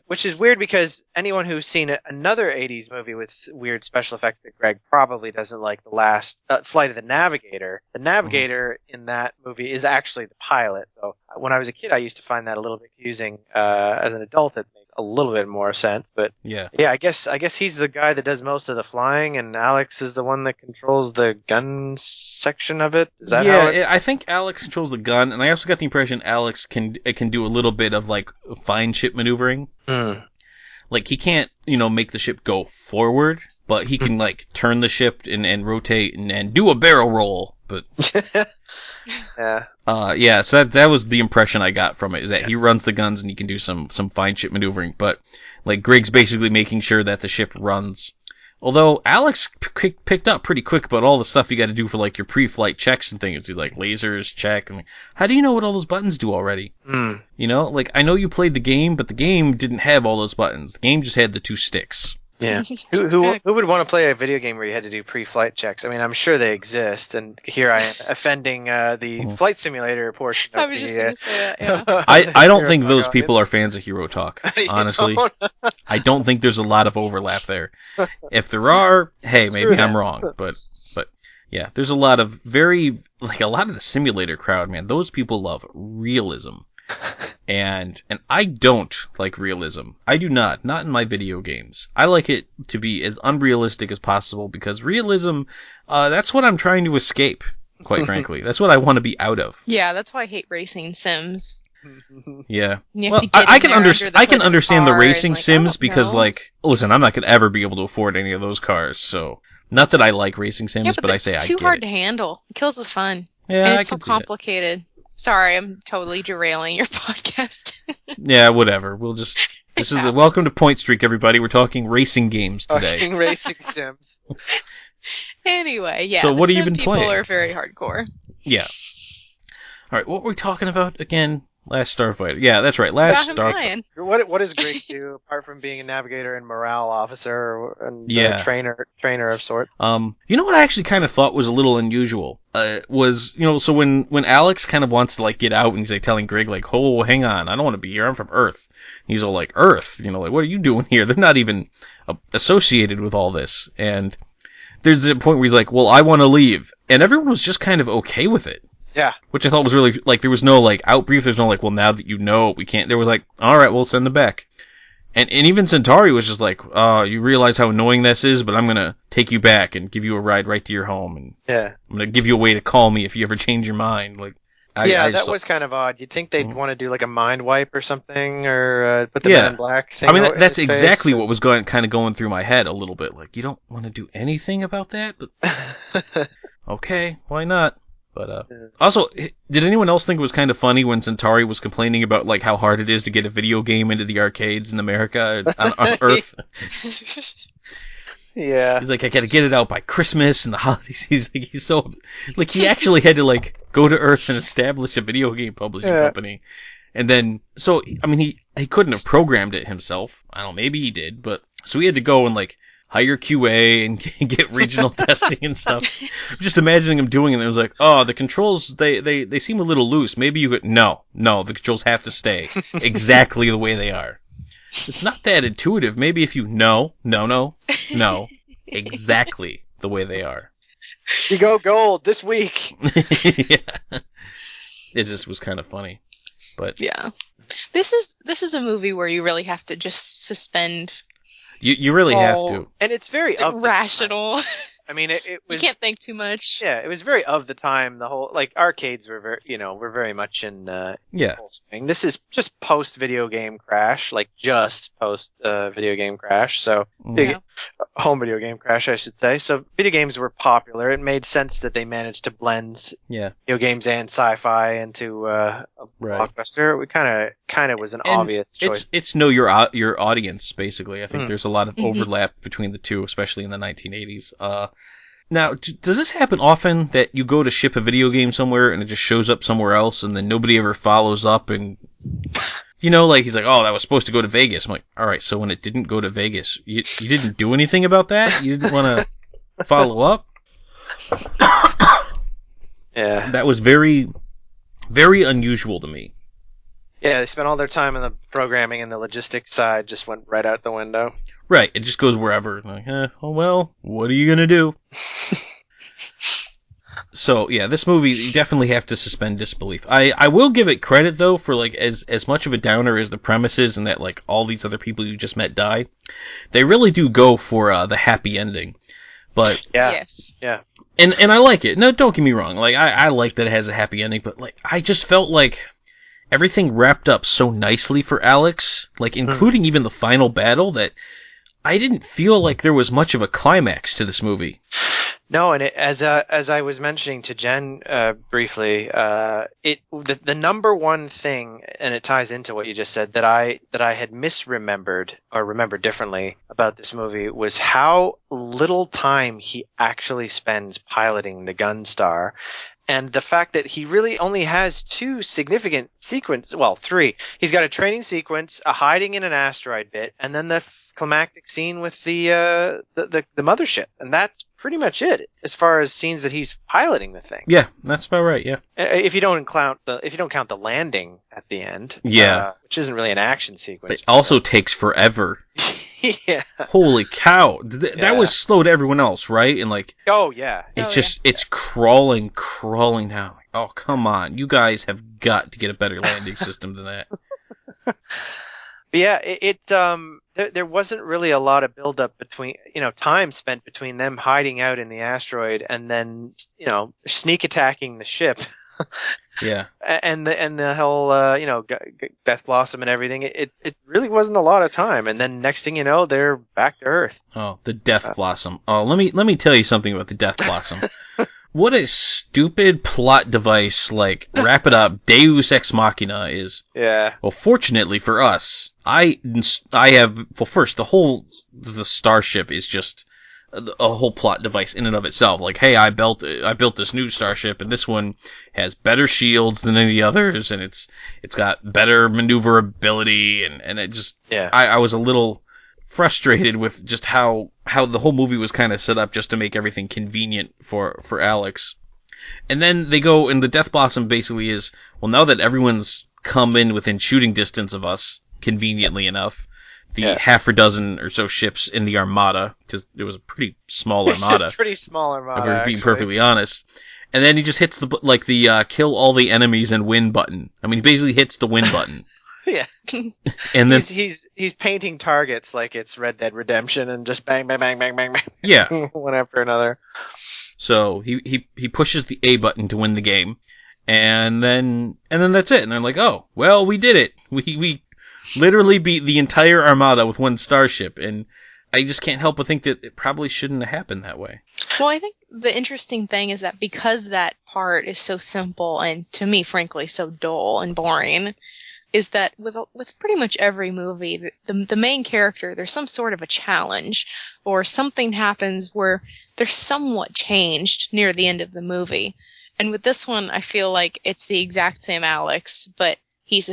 Which is weird because anyone who's seen another '80s movie with weird special effects that Greg probably doesn't like, the last Flight of the Navigator. The Navigator in that movie is actually the pilot. So when I was a kid, I used to find that a little bit confusing. As an adult, it makes a little bit more sense. But yeah, I guess he's the guy that does most of the flying, and Alex is the one that controls the gun section of it. Is that how I think Alex controls the gun, and I also got the impression Alex can do a little bit of like fine ship maneuvering. Like he can't, make the ship go forward, but he can like turn the ship and rotate and do a barrel roll. But so that was the impression I got from it, is that he runs the guns and he can do some fine ship maneuvering, but like Greg's basically making sure that the ship runs. Although Alex picked up pretty quick about all the stuff you got to do for like your pre-flight checks and things. You like lasers check, and how do you know what all those buttons do already? Like I know you played the game, but the game didn't have all those buttons. The game just had the 2 sticks. Yeah. Who would want to play a video game where you had to do pre-flight checks? I mean, I'm sure they exist, and here I am offending the flight simulator portion of I was just going to say that, yeah. I don't think those people are fans of Hero Talk, honestly. I don't think there's a lot of overlap there. If there are, hey, maybe I'm wrong, but yeah, there's a lot of a lot of the simulator crowd, man, those people love realism. And I don't like realism. I do not in my video games. I like it to be as unrealistic as possible, because realism, that's what I'm trying to escape, quite frankly. That's what I want to be out of. Yeah, that's why I hate racing sims. Yeah. Well, I can understand the racing sims because, listen, I'm not going to ever be able to afford any of those cars, so not that I like racing sims, but I say I get it. It's too hard to handle. It kills the fun. Yeah, and it's so complicated. Sorry, I'm totally derailing your podcast. Yeah, whatever. This is the welcome to Point Streak, everybody. We're talking racing games today. Talking racing sims. Anyway, yeah. So what have you been playing? People are very hardcore. Yeah. All right, what were we talking about again? Last Starfighter. Yeah, that's right. Last Starfighter. What does Greg do apart from being a navigator and morale officer and trainer of sorts? You know what I actually kind of thought was a little unusual was, so when Alex kind of wants to like get out and he's like telling Greg like, oh, hang on, I don't want to be here. I'm from Earth. And he's all like, Earth? Like, what are you doing here? They're not even associated with all this. And there's a point where he's like, well, I want to leave. And everyone was just kind of okay with it. Yeah. Which I thought was really, there was no, out brief. There's no, well, now that you know, we can't. They were like, all right, we'll send them back. And even Centauri was just like, you realize how annoying this is, but I'm going to take you back and give you a ride right to your home. And I'm going to give you a way to call me if you ever change your mind. That was kind of odd. You'd think they'd want to do, a mind wipe or something, or put the Men in Black thing. I mean, that's exactly what was going through my head a little bit. You don't want to do anything about that? But okay, why not? But also, did anyone else think it was kind of funny when Centauri was complaining about how hard it is to get a video game into the arcades in America on Earth? Yeah. He's like, I gotta get it out by Christmas and the holidays. He's so like he actually had to like go to Earth and establish a video game publishing company, and then so I mean he couldn't have programmed it himself. I don't know, maybe he did, but so he had to go and like hire QA and get regional testing and stuff. Just imagining him doing it, and it was like, oh, the controls they seem a little loose. Maybe you could no, the controls have to stay exactly the way they are. It's not that intuitive. Maybe if you no, exactly the way they are. You go gold this week. Yeah. It just was kind of funny, but yeah, this is a movie where you really have to just suspend. You really have to, and it's very rational. I mean, it was. You can't think too much. Yeah, it was very of the time. The whole like arcades were we're very much in full swing. This is just post video game crash, like just post video game crash. So home video game crash, I should say. So video games were popular. It made sense that they managed to blend video games and sci-fi into a blockbuster. We kind of was an obvious choice. It's know your audience basically. I think there's a lot of overlap between the two, especially in the 1980s. Now, does this happen often that you go to ship a video game somewhere and it just shows up somewhere else and then nobody ever follows up and, like he's like, oh, that was supposed to go to Vegas. I'm like, all right, so when it didn't go to Vegas, you didn't do anything about that? You didn't want to follow up? Yeah. That was very, very unusual to me. Yeah, they spent all their time on the programming and the logistics side just went right out the window. Right, it just goes wherever. Like, oh well, what are you gonna do? So yeah, this movie you definitely have to suspend disbelief. I will give it credit though for like as much of a downer as the premise is, and that like all these other people you just met die. They really do go for the happy ending. But yes, and I like it. No, don't get me wrong. Like I like that it has a happy ending, but like I just felt like everything wrapped up so nicely for Alex, like including even the final battle, that I didn't feel like there was much of a climax to this movie. No, and as I was mentioning to Jen briefly, the number one thing, and it ties into what you just said, that I had misremembered or remembered differently about this movie was how little time he actually spends piloting the Gunstar. And the fact that he really only has two significant three. He's got a training sequence, a hiding in an asteroid bit, and then the climactic scene with the mothership, and that's pretty much it as far as scenes that he's piloting the thing. Yeah, that's about right. Yeah, if you don't count the landing at the end, which isn't really an action sequence. It also takes forever. Yeah. Holy cow! That was slow to everyone else, right? And like, it's crawling down. Oh, come on, you guys have got to get a better landing system than that. But yeah, there wasn't really a lot of buildup between, time spent between them hiding out in the asteroid and then, sneak attacking the ship. Yeah. And the whole, Death Blossom and everything. It really wasn't a lot of time. And then next thing you know, they're back to Earth. Oh, the Death Blossom. Oh, let me tell you something about the Death Blossom. What a stupid plot device, like, wrap it up, Deus Ex Machina is. Yeah. Well, fortunately for us, I have, first, the starship is just a whole plot device in and of itself. Like, hey, I built this new starship, and this one has better shields than any others, and it's got better maneuverability, and it just, I was a little frustrated with just how the whole movie was kind of set up just to make everything convenient for Alex. And then they go, and the Death Blossom basically is, well, now that everyone's come in within shooting distance of us, conveniently enough, the half a dozen or so ships in the Armada, because it was a pretty small Armada. It's a pretty small Armada, if we're being perfectly honest. And then he just hits the kill all the enemies and win button. I mean, he basically hits the win button. Yeah. And then he's painting targets like it's Red Dead Redemption and just bang, bang, bang, bang, bang, bang. Yeah. One after another. So he pushes the A button to win the game. And then that's it. And they're like, oh, well, we did it. We literally beat the entire Armada with one starship. And I just can't help but think that it probably shouldn't have happened that way. Well, I think the interesting thing is that because that part is so simple and, to me, frankly, so dull and boring, is that with pretty much every movie, the main character, there's some sort of a challenge, or something happens where they're somewhat changed near the end of the movie. And with this one, I feel like it's the exact same Alex, but he's a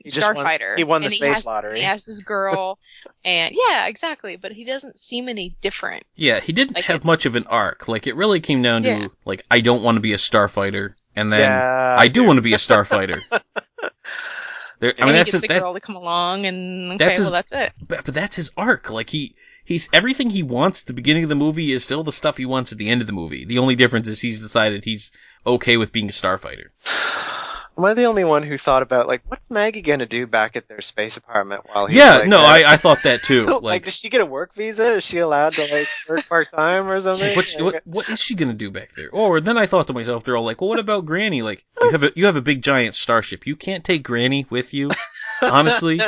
starfighter. He won the space lottery. He has this girl, and yeah, exactly. But he doesn't seem any different. Yeah, he didn't have much of an arc. Like, it really came down to, like, I don't want to be a starfighter, and then I do want to be a starfighter. He gets the girl to come along, and that's it. But that's his arc. Like, he's everything he wants at the beginning of the movie is still the stuff he wants at the end of the movie. The only difference is he's decided he's okay with being a starfighter. Am I the only one who thought about, like, what's Maggie going to do back at their space apartment while he's I thought that too. Like, does she get a work visa? Is she allowed to, like, work part-time or something? What is she going to do back there? Or then I thought to myself, they're all like, well, what about Granny? Like, you have a big giant starship. You can't take Granny with you. Honestly,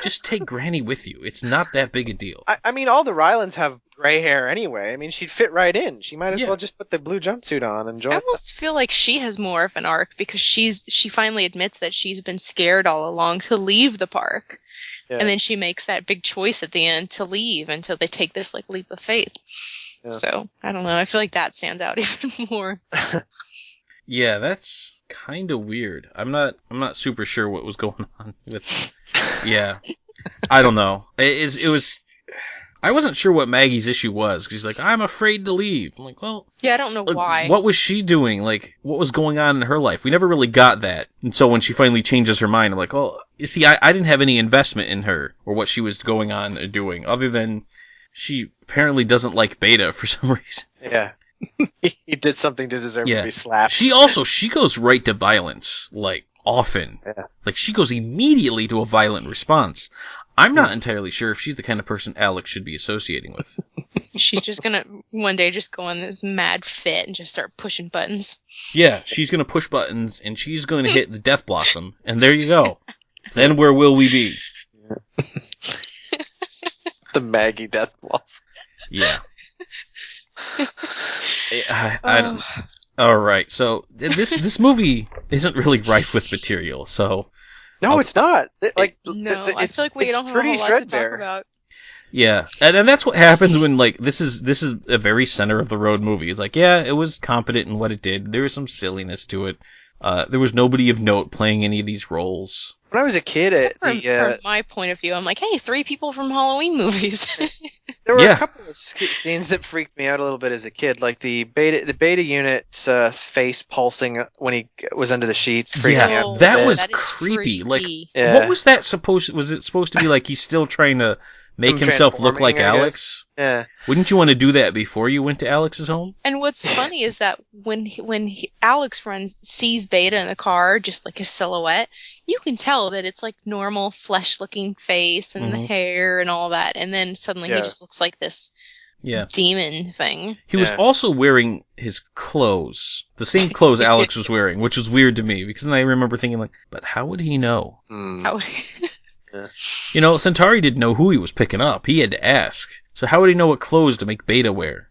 just take Granny with you. It's not that big a deal. I mean, all the Rylands have gray hair anyway. I mean, she'd fit right in. She might as well just put the blue jumpsuit on and join. I almost feel like she has more of an arc because she finally admits that she's been scared all along to leave the park. Yeah. And then she makes that big choice at the end to leave until they take this like leap of faith. Yeah. So, I don't know. I feel like that stands out even more. Yeah, that's kind of weird. I'm not super sure what was going on with. Yeah, I don't know. It was. I wasn't sure what Maggie's issue was because she's like, I'm afraid to leave. I'm like, well, yeah, I don't know why. What was she doing? Like, what was going on in her life? We never really got that. And so when she finally changes her mind, I'm like, oh, you see, I didn't have any investment in her or what she was going on and doing, other than she apparently doesn't like Beta for some reason. Yeah. He did something to deserve to be slapped. She goes right to violence, like, often. Yeah. Like, she goes immediately to a violent response. I'm not entirely sure if she's the kind of person Alex should be associating with. She's just gonna one day just go on this mad fit and just start pushing buttons. Yeah, she's gonna push buttons and she's going to hit the Death Blossom, and there you go. Then where will we be? The Maggie Death Blossom. Yeah. I don't. All right, so this movie isn't really rife with material, so. No, it's not. I feel like we don't have a whole lot to talk about. Yeah, and that's what happens when, like, this is a very center of the road movie. It's like, yeah, it was competent in what it did. There was some silliness to it. There was nobody of note playing any of these roles. When I was a kid, from my point of view, I'm like, hey, 3 people from Halloween movies. There were a couple of scenes that freaked me out a little bit as a kid, like the beta unit's face pulsing when he was under the sheets. Yeah, that was creepy. Like, what was that supposed? Was it supposed to be like he's still trying to make himself look like Alex? Yeah. Wouldn't you want to do that before you went to Alex's home? And what's funny is that when Alex sees Beta in the car, just like his silhouette, you can tell that it's like normal flesh-looking face and the hair and all that, and then suddenly he just looks like this demon thing. He was also wearing his clothes, the same clothes Alex was wearing, which was weird to me because then I remember thinking like, but how would he know? How would he? Yeah. You know, Centauri didn't know who he was picking up. He had to ask. So how would he know what clothes to make Beta wear?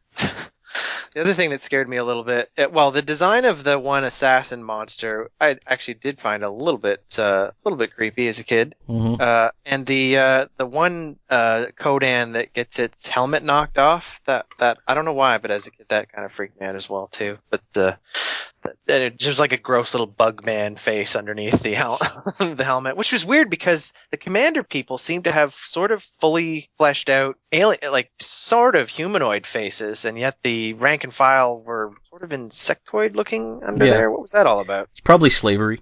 The other thing that scared me a little bit, the design of the one assassin monster, I actually did find a little bit creepy as a kid. Mm-hmm. And the one Kodan that gets its helmet knocked off, that I don't know why, but as a kid that kind of freaked me out as well too. But it just like a gross little bug man face underneath the the helmet, which was weird because the commander people seem to have sort of fully fleshed out alien, like sort of humanoid faces, and yet the rank and file were sort of insectoid looking under there. What was that all about? It's probably slavery.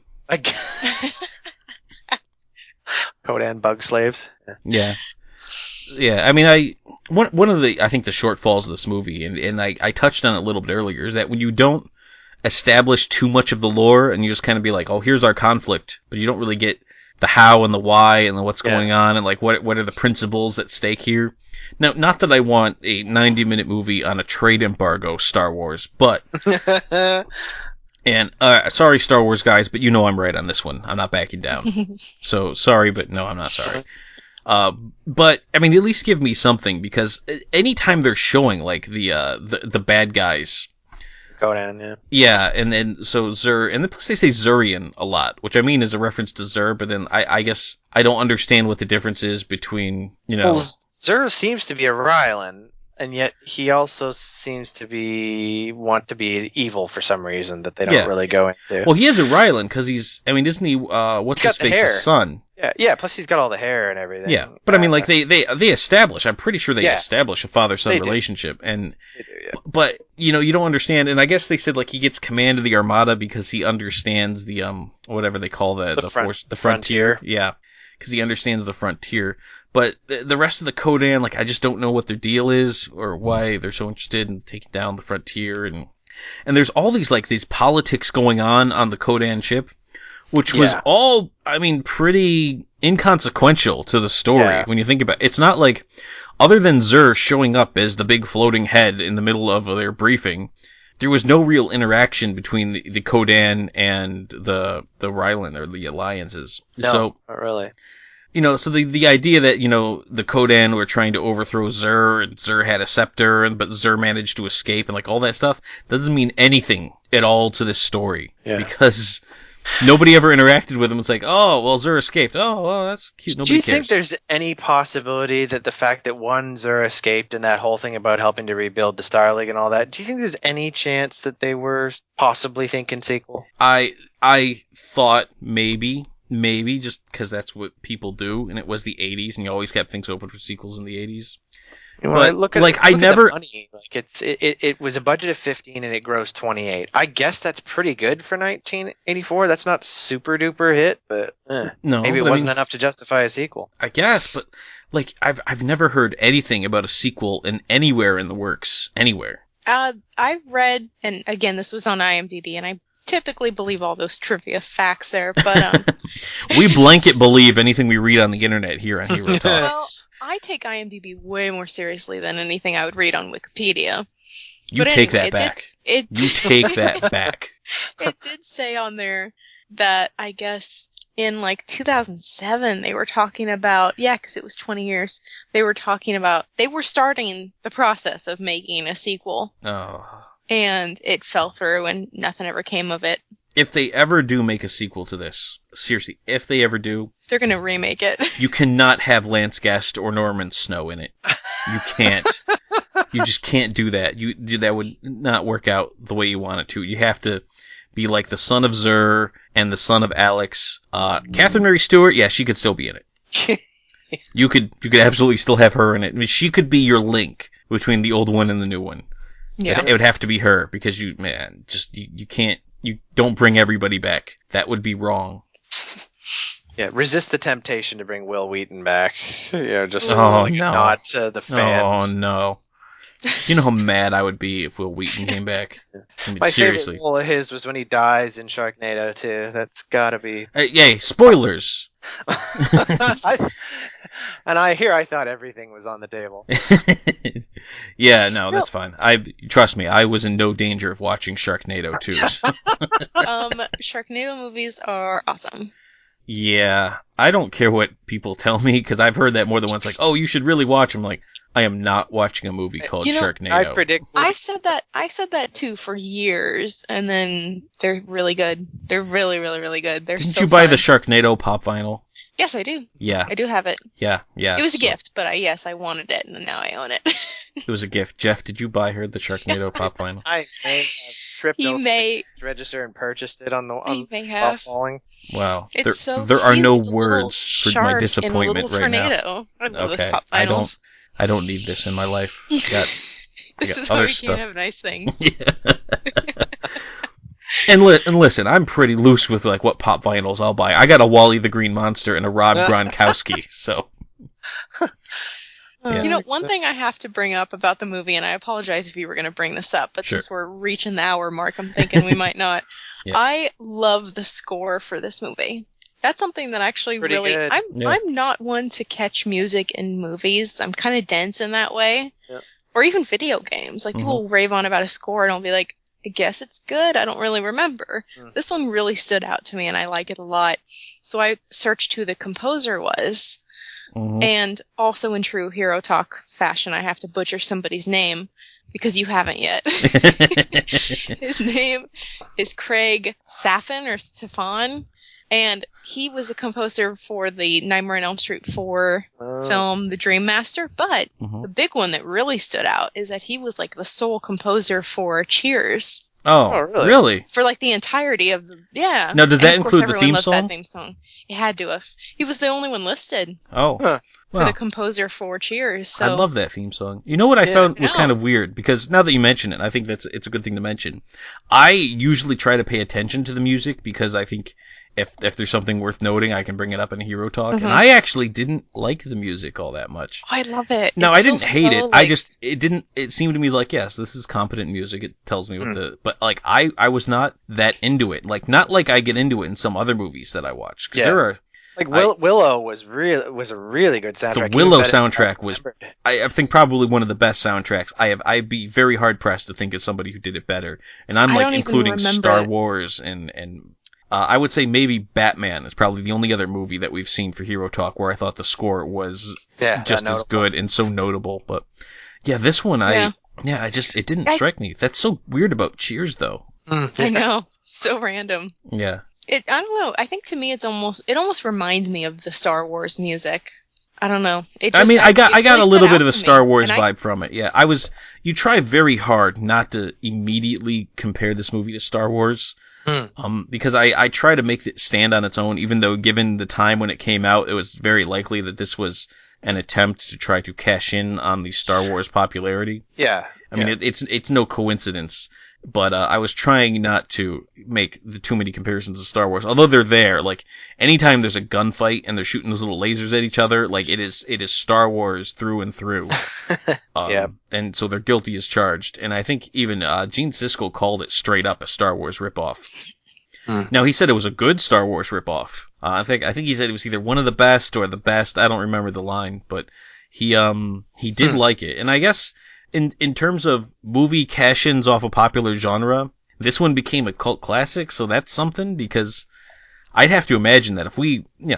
Kodan bug slaves. Yeah. I mean, one of the I think the shortfalls of this movie, and I touched on it a little bit earlier, is that when you don't establish too much of the lore and you just kind of be like, oh, here's our conflict, but you don't really get the how and the why and the what's going on and like what are the principles at stake here. Now, not that I want a 90-minute movie on a trade embargo Star Wars, but and sorry Star Wars guys, but you know I'm right on this one. I'm not backing down. So sorry, but no, I'm not sorry. But I mean, at least give me something, because anytime they're showing like the bad guys Conan, yeah. Yeah, and then so Zur, and then plus they say Zurian a lot, which I mean is a reference to Zur, but then I guess I don't understand what the difference is between, Well, Zur seems to be a Rylan, and yet he also seems to want to be evil for some reason that they don't really go into. Well, he is a Rylan because isn't he? What's his face's son? Yeah. Plus he's got all the hair and everything. Yeah, but I mean, like they establish. I'm pretty sure they establish a father-son relationship, and they do, yeah. But you don't understand. And I guess they said like he gets command of the Armada because he understands the whatever they call the frontier. Yeah, because he understands the frontier. But the rest of the Kodan, like I just don't know what their deal is or why they're so interested in taking down the frontier, and there's all these politics going on the Kodan ship. Which was all, pretty inconsequential to the story when you think about it. It's not like, other than Zur showing up as the big floating head in the middle of their briefing, there was no real interaction between the Kodan and the Rylan or the alliances. No, not really. So the idea that, the Kodan were trying to overthrow Zur, and Zur had a scepter, but Zur managed to escape, and like all that stuff, doesn't mean anything at all to this story. Yeah. Because nobody ever interacted with him. It's like, oh, well, Zur escaped. Oh, well, that's cute. Nobody cares. Do you think there's any possibility that the fact that Zur escaped and that whole thing about helping to rebuild the Star League and all that, do you think there's any chance that they were possibly thinking sequel? I thought maybe just because that's what people do, and it was the 80s, and you always kept things open for sequels in the 80s. But look at the money. Like it was a budget of 15 and it grossed 28. I guess that's pretty good for 1984. That's not super duper hit, but no, maybe it wasn't enough to justify a sequel. I guess, but like I've never heard anything about a sequel anywhere in the works anywhere. I read, and again, this was on IMDb, and I typically believe all those trivia facts there, but we blanket believe anything we read on the internet here on Hero Talk. Well, I take IMDb way more seriously than anything I would read on Wikipedia. You take that back. You take that back. It did say on there that I guess in 2007 they were talking about, because it was 20 years, they were starting the process of making a sequel. Oh. And it fell through and nothing ever came of it. If they ever do make a sequel to this, seriously, if they ever do, they're going to remake it. You cannot have Lance Guest or Norman Snow in it. You can't. You just can't do that. That would not work out the way you want it to. You have to be like the son of Zur and the son of Alex. Catherine Mary Stewart, she could still be in it. You could absolutely still have her in it. She could be your link between the old one and the new one. Yeah. It would have to be her because you can't. You don't bring everybody back. That would be wrong. Yeah, resist the temptation to bring Will Wheaton back. Not to the fans. Oh no! You know how mad I would be if Will Wheaton came back. My seriously. favorite role of his was when he dies in Sharknado 2. That's gotta be. Yay! Spoilers. I thought everything was on the table. Yeah, no, that's fine. Trust me, I was in no danger of watching Sharknado 2. Sharknado movies are awesome. Yeah, I don't care what people tell me because I've heard that more than once. Like, oh, you should really watch them. Like, I am not watching a movie called Sharknado. I said that too for years, and then they're really good. They're really, really, really good. Didn't you buy the Sharknado pop vinyl? Yes, I do. Yeah. I do have it. Yeah. It was a gift, but I wanted it, and now I own it. It was a gift. Jeff, did you buy her the Sharknado pop vinyl? I may have tripped over to register and purchased it He may have. Falling. Wow. It's there are no words for my disappointment right now. I love those pop vinyls. I don't need this in my life. This is why we can't have nice things. Yeah. And listen, I'm pretty loose with what pop vinyls I'll buy. I got a Wally the Green Monster and a Rob Gronkowski, so. Yeah. One thing I have to bring up about the movie, and I apologize if you were going to bring this up, but since we're reaching the hour mark, I'm thinking we might not. Yeah. I love the score for this movie. That's something that actually pretty really... good. I'm not one to catch music in movies. I'm kind of dense in that way. Yeah. Or even video games. People rave on about a score, and I'll be like, I guess it's good. I don't really remember. This one really stood out to me, and I like it a lot. So I searched who the composer was. And also in true Hero Talk fashion, I have to butcher somebody's name. because you haven't yet. His name is Craig Safan, and he was the composer for the Nightmare on Elm Street 4 film, The Dream Master. But the big one that really stood out is that he was like the sole composer for Cheers. Oh, really? For like the entirety of the Now, does that of course, include the everyone theme loves song? that theme song. It had to have. He was the only one listed. Oh, for the composer for Cheers. So I love that theme song. You know what I found was kind of weird, because now that you mention it, I think it's a good thing to mention. I usually try to pay attention to the music because I think if there's something worth noting, I can bring it up in Hero Talk. And I actually didn't like the music all that much. I love it. No, I didn't hate it. Like... it seemed to me like, yes, this is competent music. It tells me what but like, I was not that into it. Like, not like I get into it in some other movies that I watch. Because there are... Like Willow was a really good soundtrack. The Willow soundtrack was, I think, probably one of the best soundtracks. I'd be very hard pressed to think of somebody who did it better. And I'm like including Star Wars and I would say maybe Batman is probably the only other movie that we've seen for Hero Talk where I thought the score was just as good and so notable. But yeah, this one it didn't strike me. That's so weird about Cheers though. I know, so random. Yeah. I don't know. I think to me it almost reminds me of the Star Wars music. I don't know. I got a little bit of a Star Wars vibe from it. Yeah, you try very hard not to immediately compare this movie to Star Wars. Because I try to make it stand on its own, even though given the time when it came out, it was very likely that this was an attempt to try to cash in on the Star Wars popularity. Yeah. I mean, it's no coincidence. But I was trying not to make too many comparisons to Star Wars, although they're there. Like, anytime there's a gunfight and they're shooting those little lasers at each other, like, it is Star Wars through and through. And so they're guilty as charged. And I think even Gene Siskel called it straight up a Star Wars ripoff. Now, he said it was a good Star Wars ripoff. I think he said it was either one of the best or the best. I don't remember the line, but he did like it. And I guess... In terms of movie cash-ins off a popular genre, this one became a cult classic, so that's something, because I'd have to imagine that if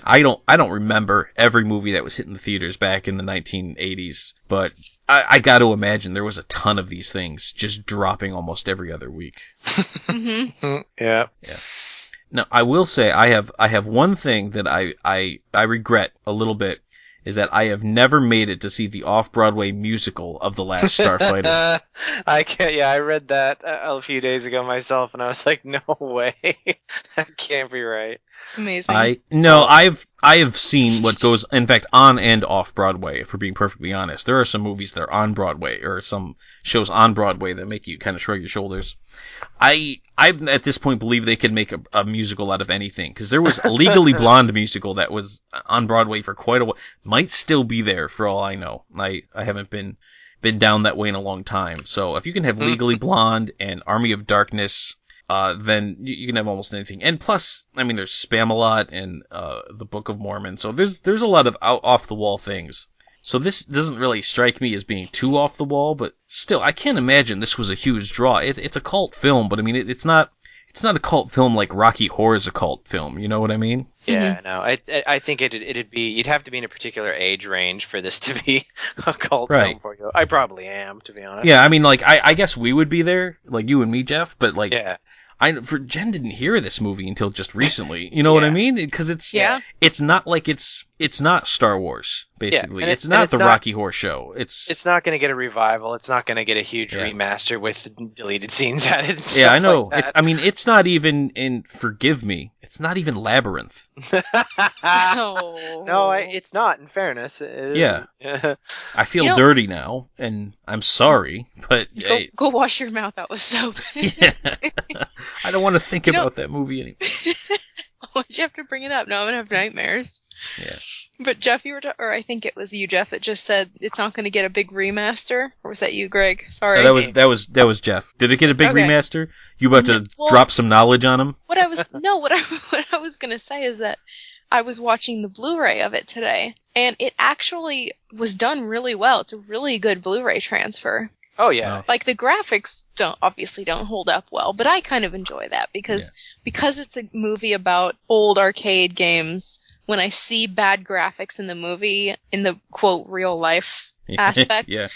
I don't remember every movie that was hitting the theaters back in the 1980s, but I got to imagine there was a ton of these things just dropping almost every other week. Yeah. Now, I will say I have one thing that I regret a little bit, is that I have never made it to see the off-Broadway musical of The Last Starfighter. I read that a few days ago myself, and I was like, no way. That can't be right. It's amazing. I have seen what goes, in fact, on and off Broadway, if we're being perfectly honest. There are some movies that are on Broadway, or some shows on Broadway that make you kind of shrug your shoulders. I at this point believe they could make a musical out of anything, because there was a Legally Blonde musical that was on Broadway for quite a while. Might still be there for all I know. I haven't been down that way in a long time. So if you can have Legally Blonde and Army of Darkness, then you can have almost anything. And plus, I mean, there's Spamalot and the Book of Mormon, so there's a lot of off the wall things. So this doesn't really strike me as being too off the wall, but still, I can't imagine this was a huge draw. It's a cult film, but I mean, it's not a cult film like Rocky Horror is a cult film. You know what I mean? Yeah, no, I think you'd have to be in a particular age range for this to be a cult film for you. I probably am, to be honest. Yeah, I mean, like, I guess we would be there, like you and me, Jeff, but like, Jen didn't hear of this movie until just recently. You know what I mean? Because it's not like it's not Star Wars, basically. It's not the Rocky Horror Show. It's not going to get a revival. It's not going to get a huge remaster with deleted scenes added. Yeah, I know. Like it's not even in Forgive Me. It's not even Labyrinth. No, it's not. In fairness, I feel dirty now, and I'm sorry, but go wash your mouth out with soap. I don't want to think about that movie anymore. Why'd you have to bring it up? No, I'm gonna have nightmares. Yeah. But Jeff, or I think it was you, Jeff, that just said it's not going to get a big remaster, or was that you, Greg? Sorry. No, that was Jeff. Did it get a big remaster? You about to drop some knowledge on him? What I was going to say is that I was watching the Blu-ray of it today, and it actually was done really well. It's a really good Blu-ray transfer. Oh yeah. Like the graphics obviously don't hold up well, but I kind of enjoy that because it's a movie about old arcade games. When I see bad graphics in the movie, in the quote real life aspect. Yeah.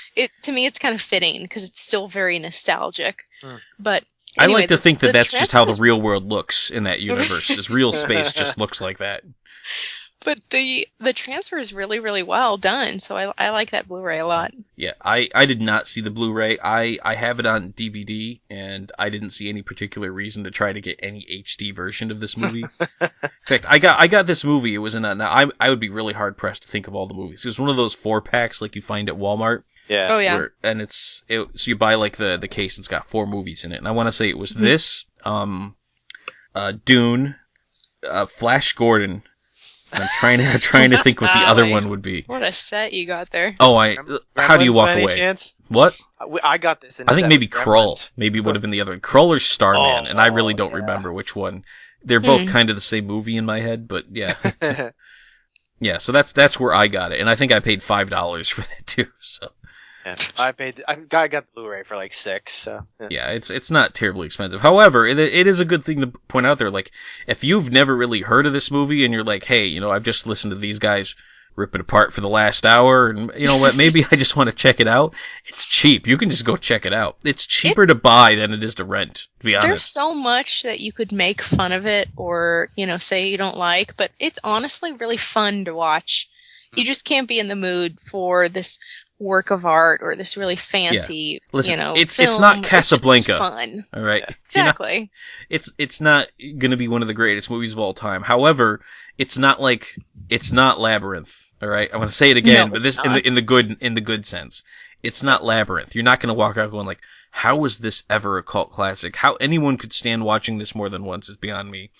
To me, it's kind of fitting because it's still very nostalgic. But I anyway, like to think that that's just how the transfers- real world looks in that universe. This real space just looks like that. But the transfer is really, really well done, so I like that Blu-ray a lot. Yeah, I did not see the Blu-ray. I have it on DVD, and I didn't see any particular reason to try to get any HD version of this movie. In fact, I got this movie. It was in a. Now I would be really hard pressed to think of all the movies. It was one of those 4-packs like you find at Walmart. Yeah. Oh yeah. And so you buy like the case. And it's got 4 movies in it, and I want to say it was this, Dune, Flash Gordon. I'm trying to think what the other one would be. What a set you got there. Oh, how do you walk by any away? chance? What? I got this. I think maybe Krull. Maybe would have been the other one. Krull or Starman, and I really don't remember which one. They're both kind of the same movie in my head, but yeah. Yeah, so that's where I got it, and I think I paid $5 for that too. So. Yeah, I got the Blu-ray for like $6. So yeah, it's not terribly expensive. However, it is a good thing to point out there. Like, if you've never really heard of this movie and you're like, hey, I've just listened to these guys rip it apart for the last hour, and you know what, maybe I just want to check it out. It's cheap. You can just go check it out. It's cheaper to buy than it is to rent. To be honest, there's so much that you could make fun of it or say you don't like, but it's honestly really fun to watch. You just can't be in the mood for this work of art or this really fancy, Listen, it's film. not Casablanca. It's fun. All right. Exactly. It's not going to be one of the greatest movies of all time. However, it's not Labyrinth. All right. I want to say it again, but this in the good sense. It's not Labyrinth. You're not going to walk out going like, how was this ever a cult classic? How anyone could stand watching this more than once is beyond me.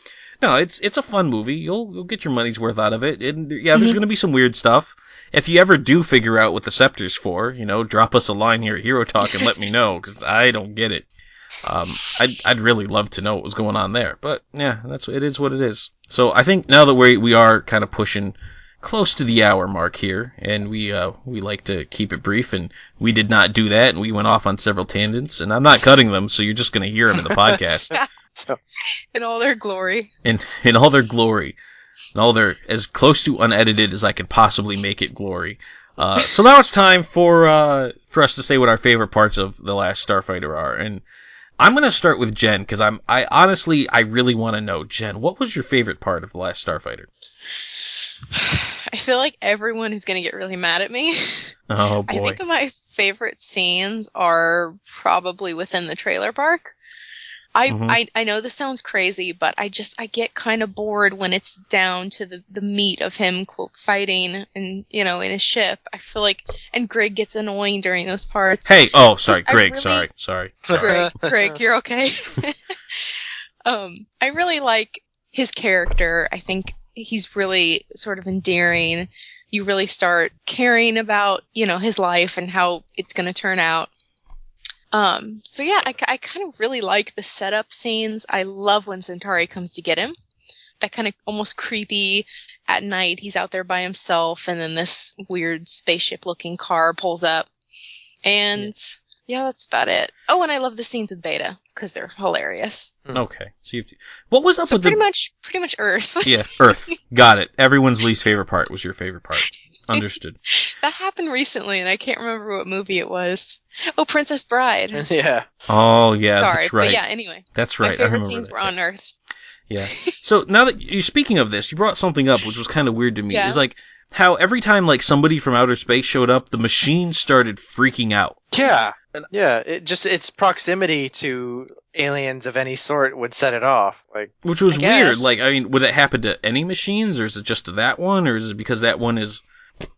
No, it's a fun movie. You'll get your money's worth out of it. And yeah, there's going to be some weird stuff. If you ever do figure out what the scepter's for, drop us a line here at Hero Talk and let me know, because I don't get it. I'd really love to know what was going on there. But yeah, it is what it is. So I think now that we are kind of pushing close to the hour mark here, and we like to keep it brief, and we did not do that, and we went off on several tangents, and I'm not cutting them, so you're just going to hear them in the podcast. In all their glory. In all their glory. And all their, as close to unedited as I can possibly make it glory. So now it's time for us to say what our favorite parts of The Last Starfighter are. And I'm going to start with Jen, because I honestly really want to know. Jen, what was your favorite part of The Last Starfighter? I feel like everyone is going to get really mad at me. Oh, boy. I think my favorite scenes are probably within the trailer park. I know this sounds crazy, but I get kind of bored when it's down to the meat of him, quote, fighting and, in his ship. I feel like, and Greg gets annoying during those parts. Hey, sorry, Greg, sorry. Greg, you're okay. I really like his character. I think he's really sort of endearing. You really start caring about, his life and how it's going to turn out. So yeah, I kind of really like the setup scenes. I love when Centauri comes to get him. That kind of almost creepy at night. He's out there by himself, and then this weird spaceship-looking car pulls up. And yeah, that's about it. Oh, and I love the scenes with Beta because they're hilarious. Okay, so what was up with pretty much Earth. Yeah, Earth. Got it. Everyone's least favorite part was your favorite part. Understood. That happened recently, and I can't remember what movie it was. Oh, Princess Bride. Yeah. Oh, yeah, Sorry, that's right. But yeah, anyway. That's right. My favorite I remember scenes were on Earth. Yeah. So now that you're speaking of this, you brought something up which was kind of weird to me. Yeah. It's like how every time somebody from outer space showed up, the machine started freaking out. Yeah. Yeah, its proximity to aliens of any sort would set it off. Which was weird. Would it happen to any machines, or is it just to that one, or is it because that one is...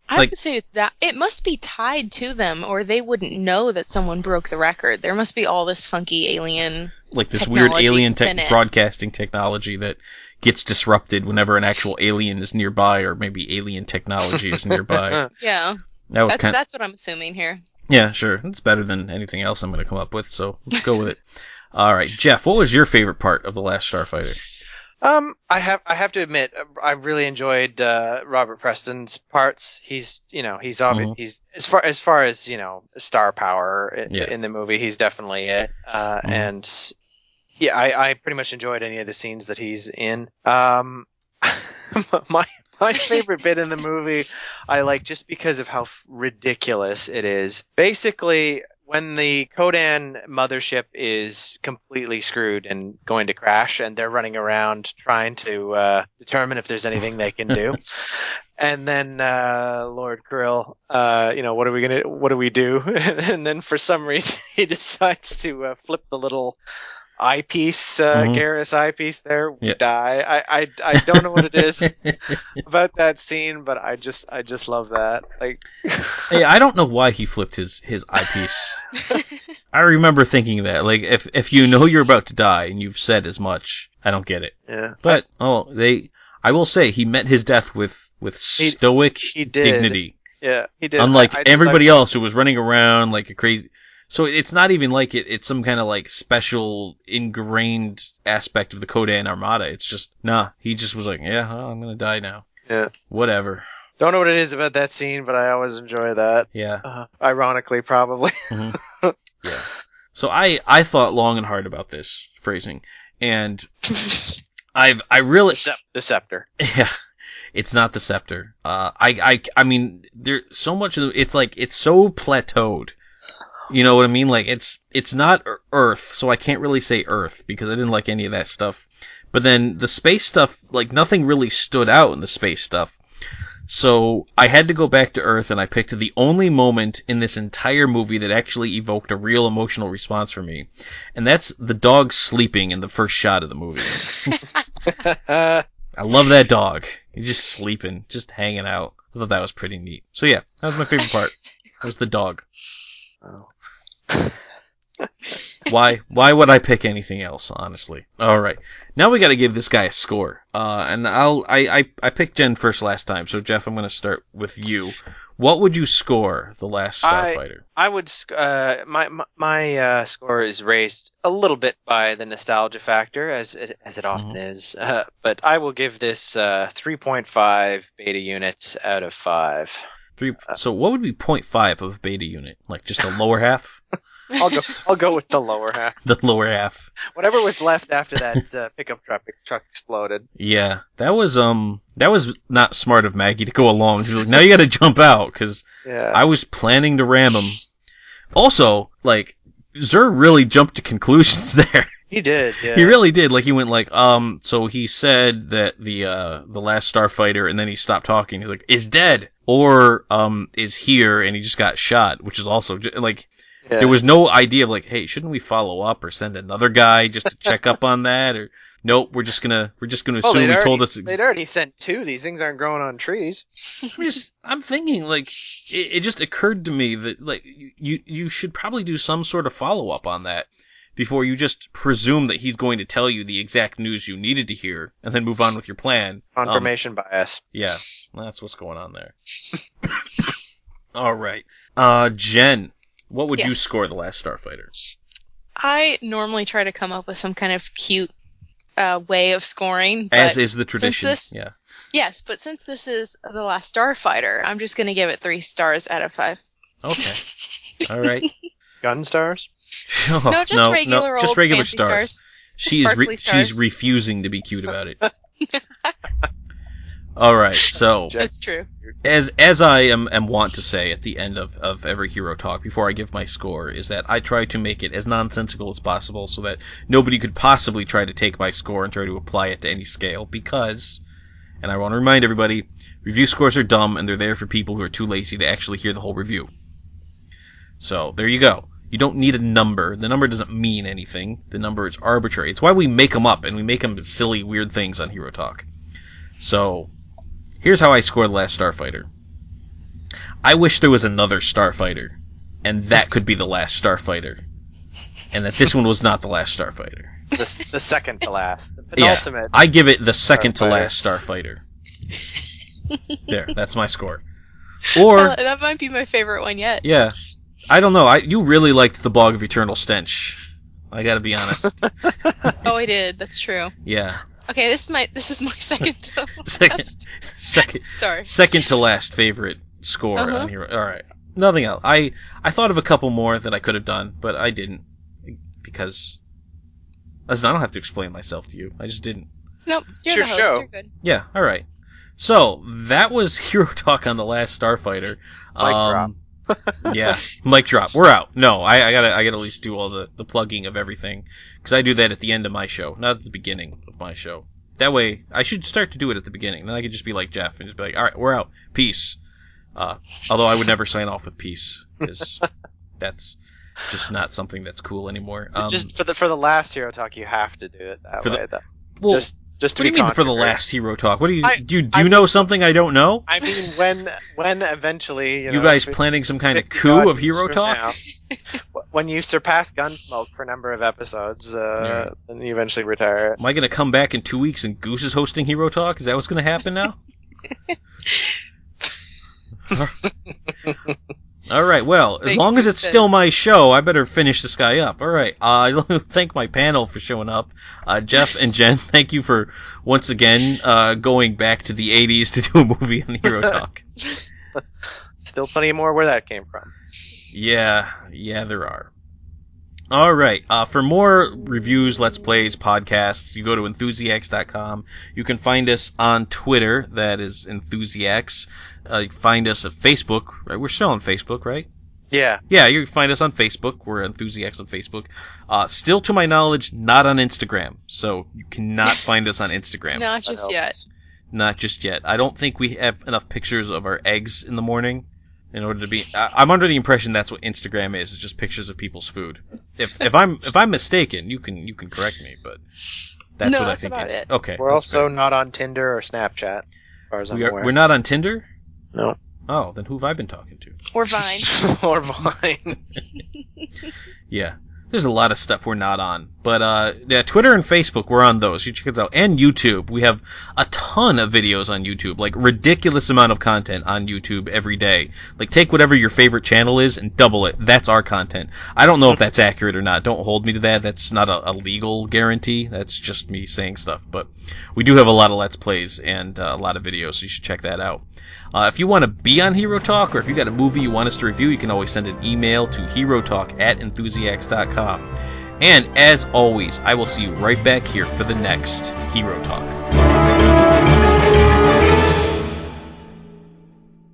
I would say that it must be tied to them, or they wouldn't know that someone broke the record. There must be all this funky alien this weird alien broadcasting technology that gets disrupted whenever an actual alien is nearby, or maybe alien technology is nearby. Yeah. That's what I'm assuming here. Yeah, sure. It's better than anything else I'm going to come up with, so let's go with it. All right, Jeff, what was your favorite part of The Last Starfighter? I have to admit, I really enjoyed Robert Preston's parts. He's obvious. He's as far as star power in the movie. He's definitely it. And yeah, I pretty much enjoyed any of the scenes that he's in. My My favorite bit in the movie, I like just because of how ridiculous it is. Basically, when the Kodan mothership is completely screwed and going to crash, and they're running around trying to determine if there's anything they can do, and then Lord Krill, what do we do? And then for some reason he decides to flip the little eyepiece, Garrus eyepiece there, we die. I don't know what it is about that scene, but I just love that. Like, hey, I don't know why he flipped his eyepiece. I remember thinking that, like, if you know you're about to die and you've said as much, I don't get it. Yeah. But I will say he met his death with stoic dignity. Yeah, he did. Unlike everybody else who was running around like a crazy. So it's not even like it's some kind of like special ingrained aspect of the Kodan Armada. It's just, he just was like, yeah, well, I'm going to die now. Yeah. Whatever. Don't know what it is about that scene, but I always enjoy that. Yeah. Ironically, probably. Mm-hmm. Yeah. So I thought long and hard about this phrasing, and I really... The scepter. Yeah. It's not the scepter. I mean, there's so much of it's like, it's so plateaued. You know what I mean? Like, it's not Earth, so I can't really say Earth, because I didn't like any of that stuff. But then the space stuff, like, nothing really stood out in the space stuff. So I had to go back to Earth, and I picked the only moment in this entire movie that actually evoked a real emotional response for me. And that's the dog sleeping in the first shot of the movie. I love that dog. He's just sleeping, just hanging out. I thought that was pretty neat. So yeah, that was my favorite part. Was the dog. Oh. Why would I pick anything else, honestly? All right, now we got to give this guy a score. And I picked Jen first last time, so Jeff, I'm going to start with you. What would you score The Last Starfighter? I would my score is raised a little bit by the nostalgia factor, as it often is. But I will give this 3.5 beta units out of 5. So what would be 0.5 of a beta unit? Like just the lower half? I'll go with the lower half. The lower half. Whatever was left after that pickup truck exploded. Yeah, that was not smart of Maggie to go along. She was like, "Now you got to jump out," because I was planning to ram him. Also, like, Zur really jumped to conclusions there. He did. Yeah. He really did. Like, he went like, so he said that the last Starfighter, and then he stopped talking. He's like, is dead, or is here, and he just got shot, which is also like. Yeah. There was no idea of like, hey, shouldn't we follow up or send another guy just to check up on that? Or nope, we're just gonna assume he told us. They'd already sent 2. These things aren't growing on trees. I'm thinking like it just occurred to me that like you should probably do some sort of follow up on that before you just presume that he's going to tell you the exact news you needed to hear and then move on with your plan. Confirmation bias. Yeah, that's what's going on there. All right, Jen. What would you score The Last Starfighter? I normally try to come up with some kind of cute way of scoring. As is the tradition. Yeah. Yes, but since this is The Last Starfighter, I'm just going to give it 3 stars out of 5. Okay. All right. Gun stars? No, just regular old regular fancy stars. She's refusing to be cute about it. All right, so that's true. As I am wont to say at the end of every Hero Talk before I give my score, is that I try to make it as nonsensical as possible so that nobody could possibly try to take my score and try to apply it to any scale, because, and I want to remind everybody, review scores are dumb and they're there for people who are too lazy to actually hear the whole review. So there you go. You don't need a number. The number doesn't mean anything. The number is arbitrary. It's why we make them up, and we make them silly, weird things on Hero Talk. So here's how I score The Last Starfighter. I wish there was another Starfighter, and that could be The Last Starfighter, and that this one was not The Last Starfighter. The second to last. The penultimate. Yeah, I give it the second to last Starfighter. There, that's my score. Or that might be my favorite one yet. Yeah. I don't know. You really liked the Bog of Eternal Stench. I gotta be honest. Oh, I did. That's true. Yeah. Okay, this is my second to second to last favorite score on here. All right. Nothing else. I thought of a couple more that I could have done, but I didn't because I don't have to explain myself to you. I just didn't. Nope. You're the host. You're good. Yeah. All right. So that was Hero Talk on the Last Starfighter. Drop. Yeah, mic drop. We're out. No, I gotta at least do all the plugging of everything, because I do that at the end of my show, not at the beginning of my show. That way, I should start to do it at the beginning. Then I could just be like Jeff and just be like, all right, we're out. Peace. Although I would never sign off with peace, because that's just not something that's cool anymore. Just for the last Hero Talk, you have to do it that way. Well, just to what do you mean for the last Hero Talk? What do you know something I don't know? I mean, when eventually you guys planning some kind of coup of Hero Talk? Now, when you surpass Gunsmoke for a number of episodes, then you eventually retire it. Am I going to come back in 2 weeks and Goose is hosting Hero Talk? Is that what's going to happen now? All right, well, as long as it's still my show, I better finish this guy up. All right, I thank my panel for showing up. Jeff and Jen, thank you for, once again, going back to the 80s to do a movie on Hero Talk. Still plenty more where that came from. Yeah, there are. All right, for more reviews, Let's Plays, podcasts, you go to enthusiacs.com. You can find us on Twitter, that is Enthusiacs. You can find us at Facebook, right? We're still on Facebook, right? Yeah. Yeah, you can find us on Facebook. We're Enthusiacs on Facebook. Still, to my knowledge, not on Instagram. So you cannot find us on Instagram. Not just yet. Not just yet. I don't think we have enough pictures of our eggs in the morning in order to be. I'm under the impression that's what Instagram is just pictures of people's food. If I'm mistaken, you can correct me, but that's what I think. About it. Okay. We're also not on Tinder or Snapchat, as far as I'm aware. We're not on Tinder? No. Oh, then who have I been talking to? Or Vine. Or Vine. Yeah. There's a lot of stuff we're not on. But yeah, Twitter and Facebook, we're on those. You check us out. And YouTube. We have a ton of videos on YouTube. Like, ridiculous amount of content on YouTube every day. Like, take whatever your favorite channel is and double it. That's our content. I don't know if that's accurate or not. Don't hold me to that. That's not a legal guarantee. That's just me saying stuff. But we do have a lot of Let's Plays and a lot of videos, so you should check that out. If you want to be on Hero Talk, or if you got a movie you want us to review, you can always send an email to herotalk@enthusiacs.com. And as always, I will see you right back here for the next Hero Talk.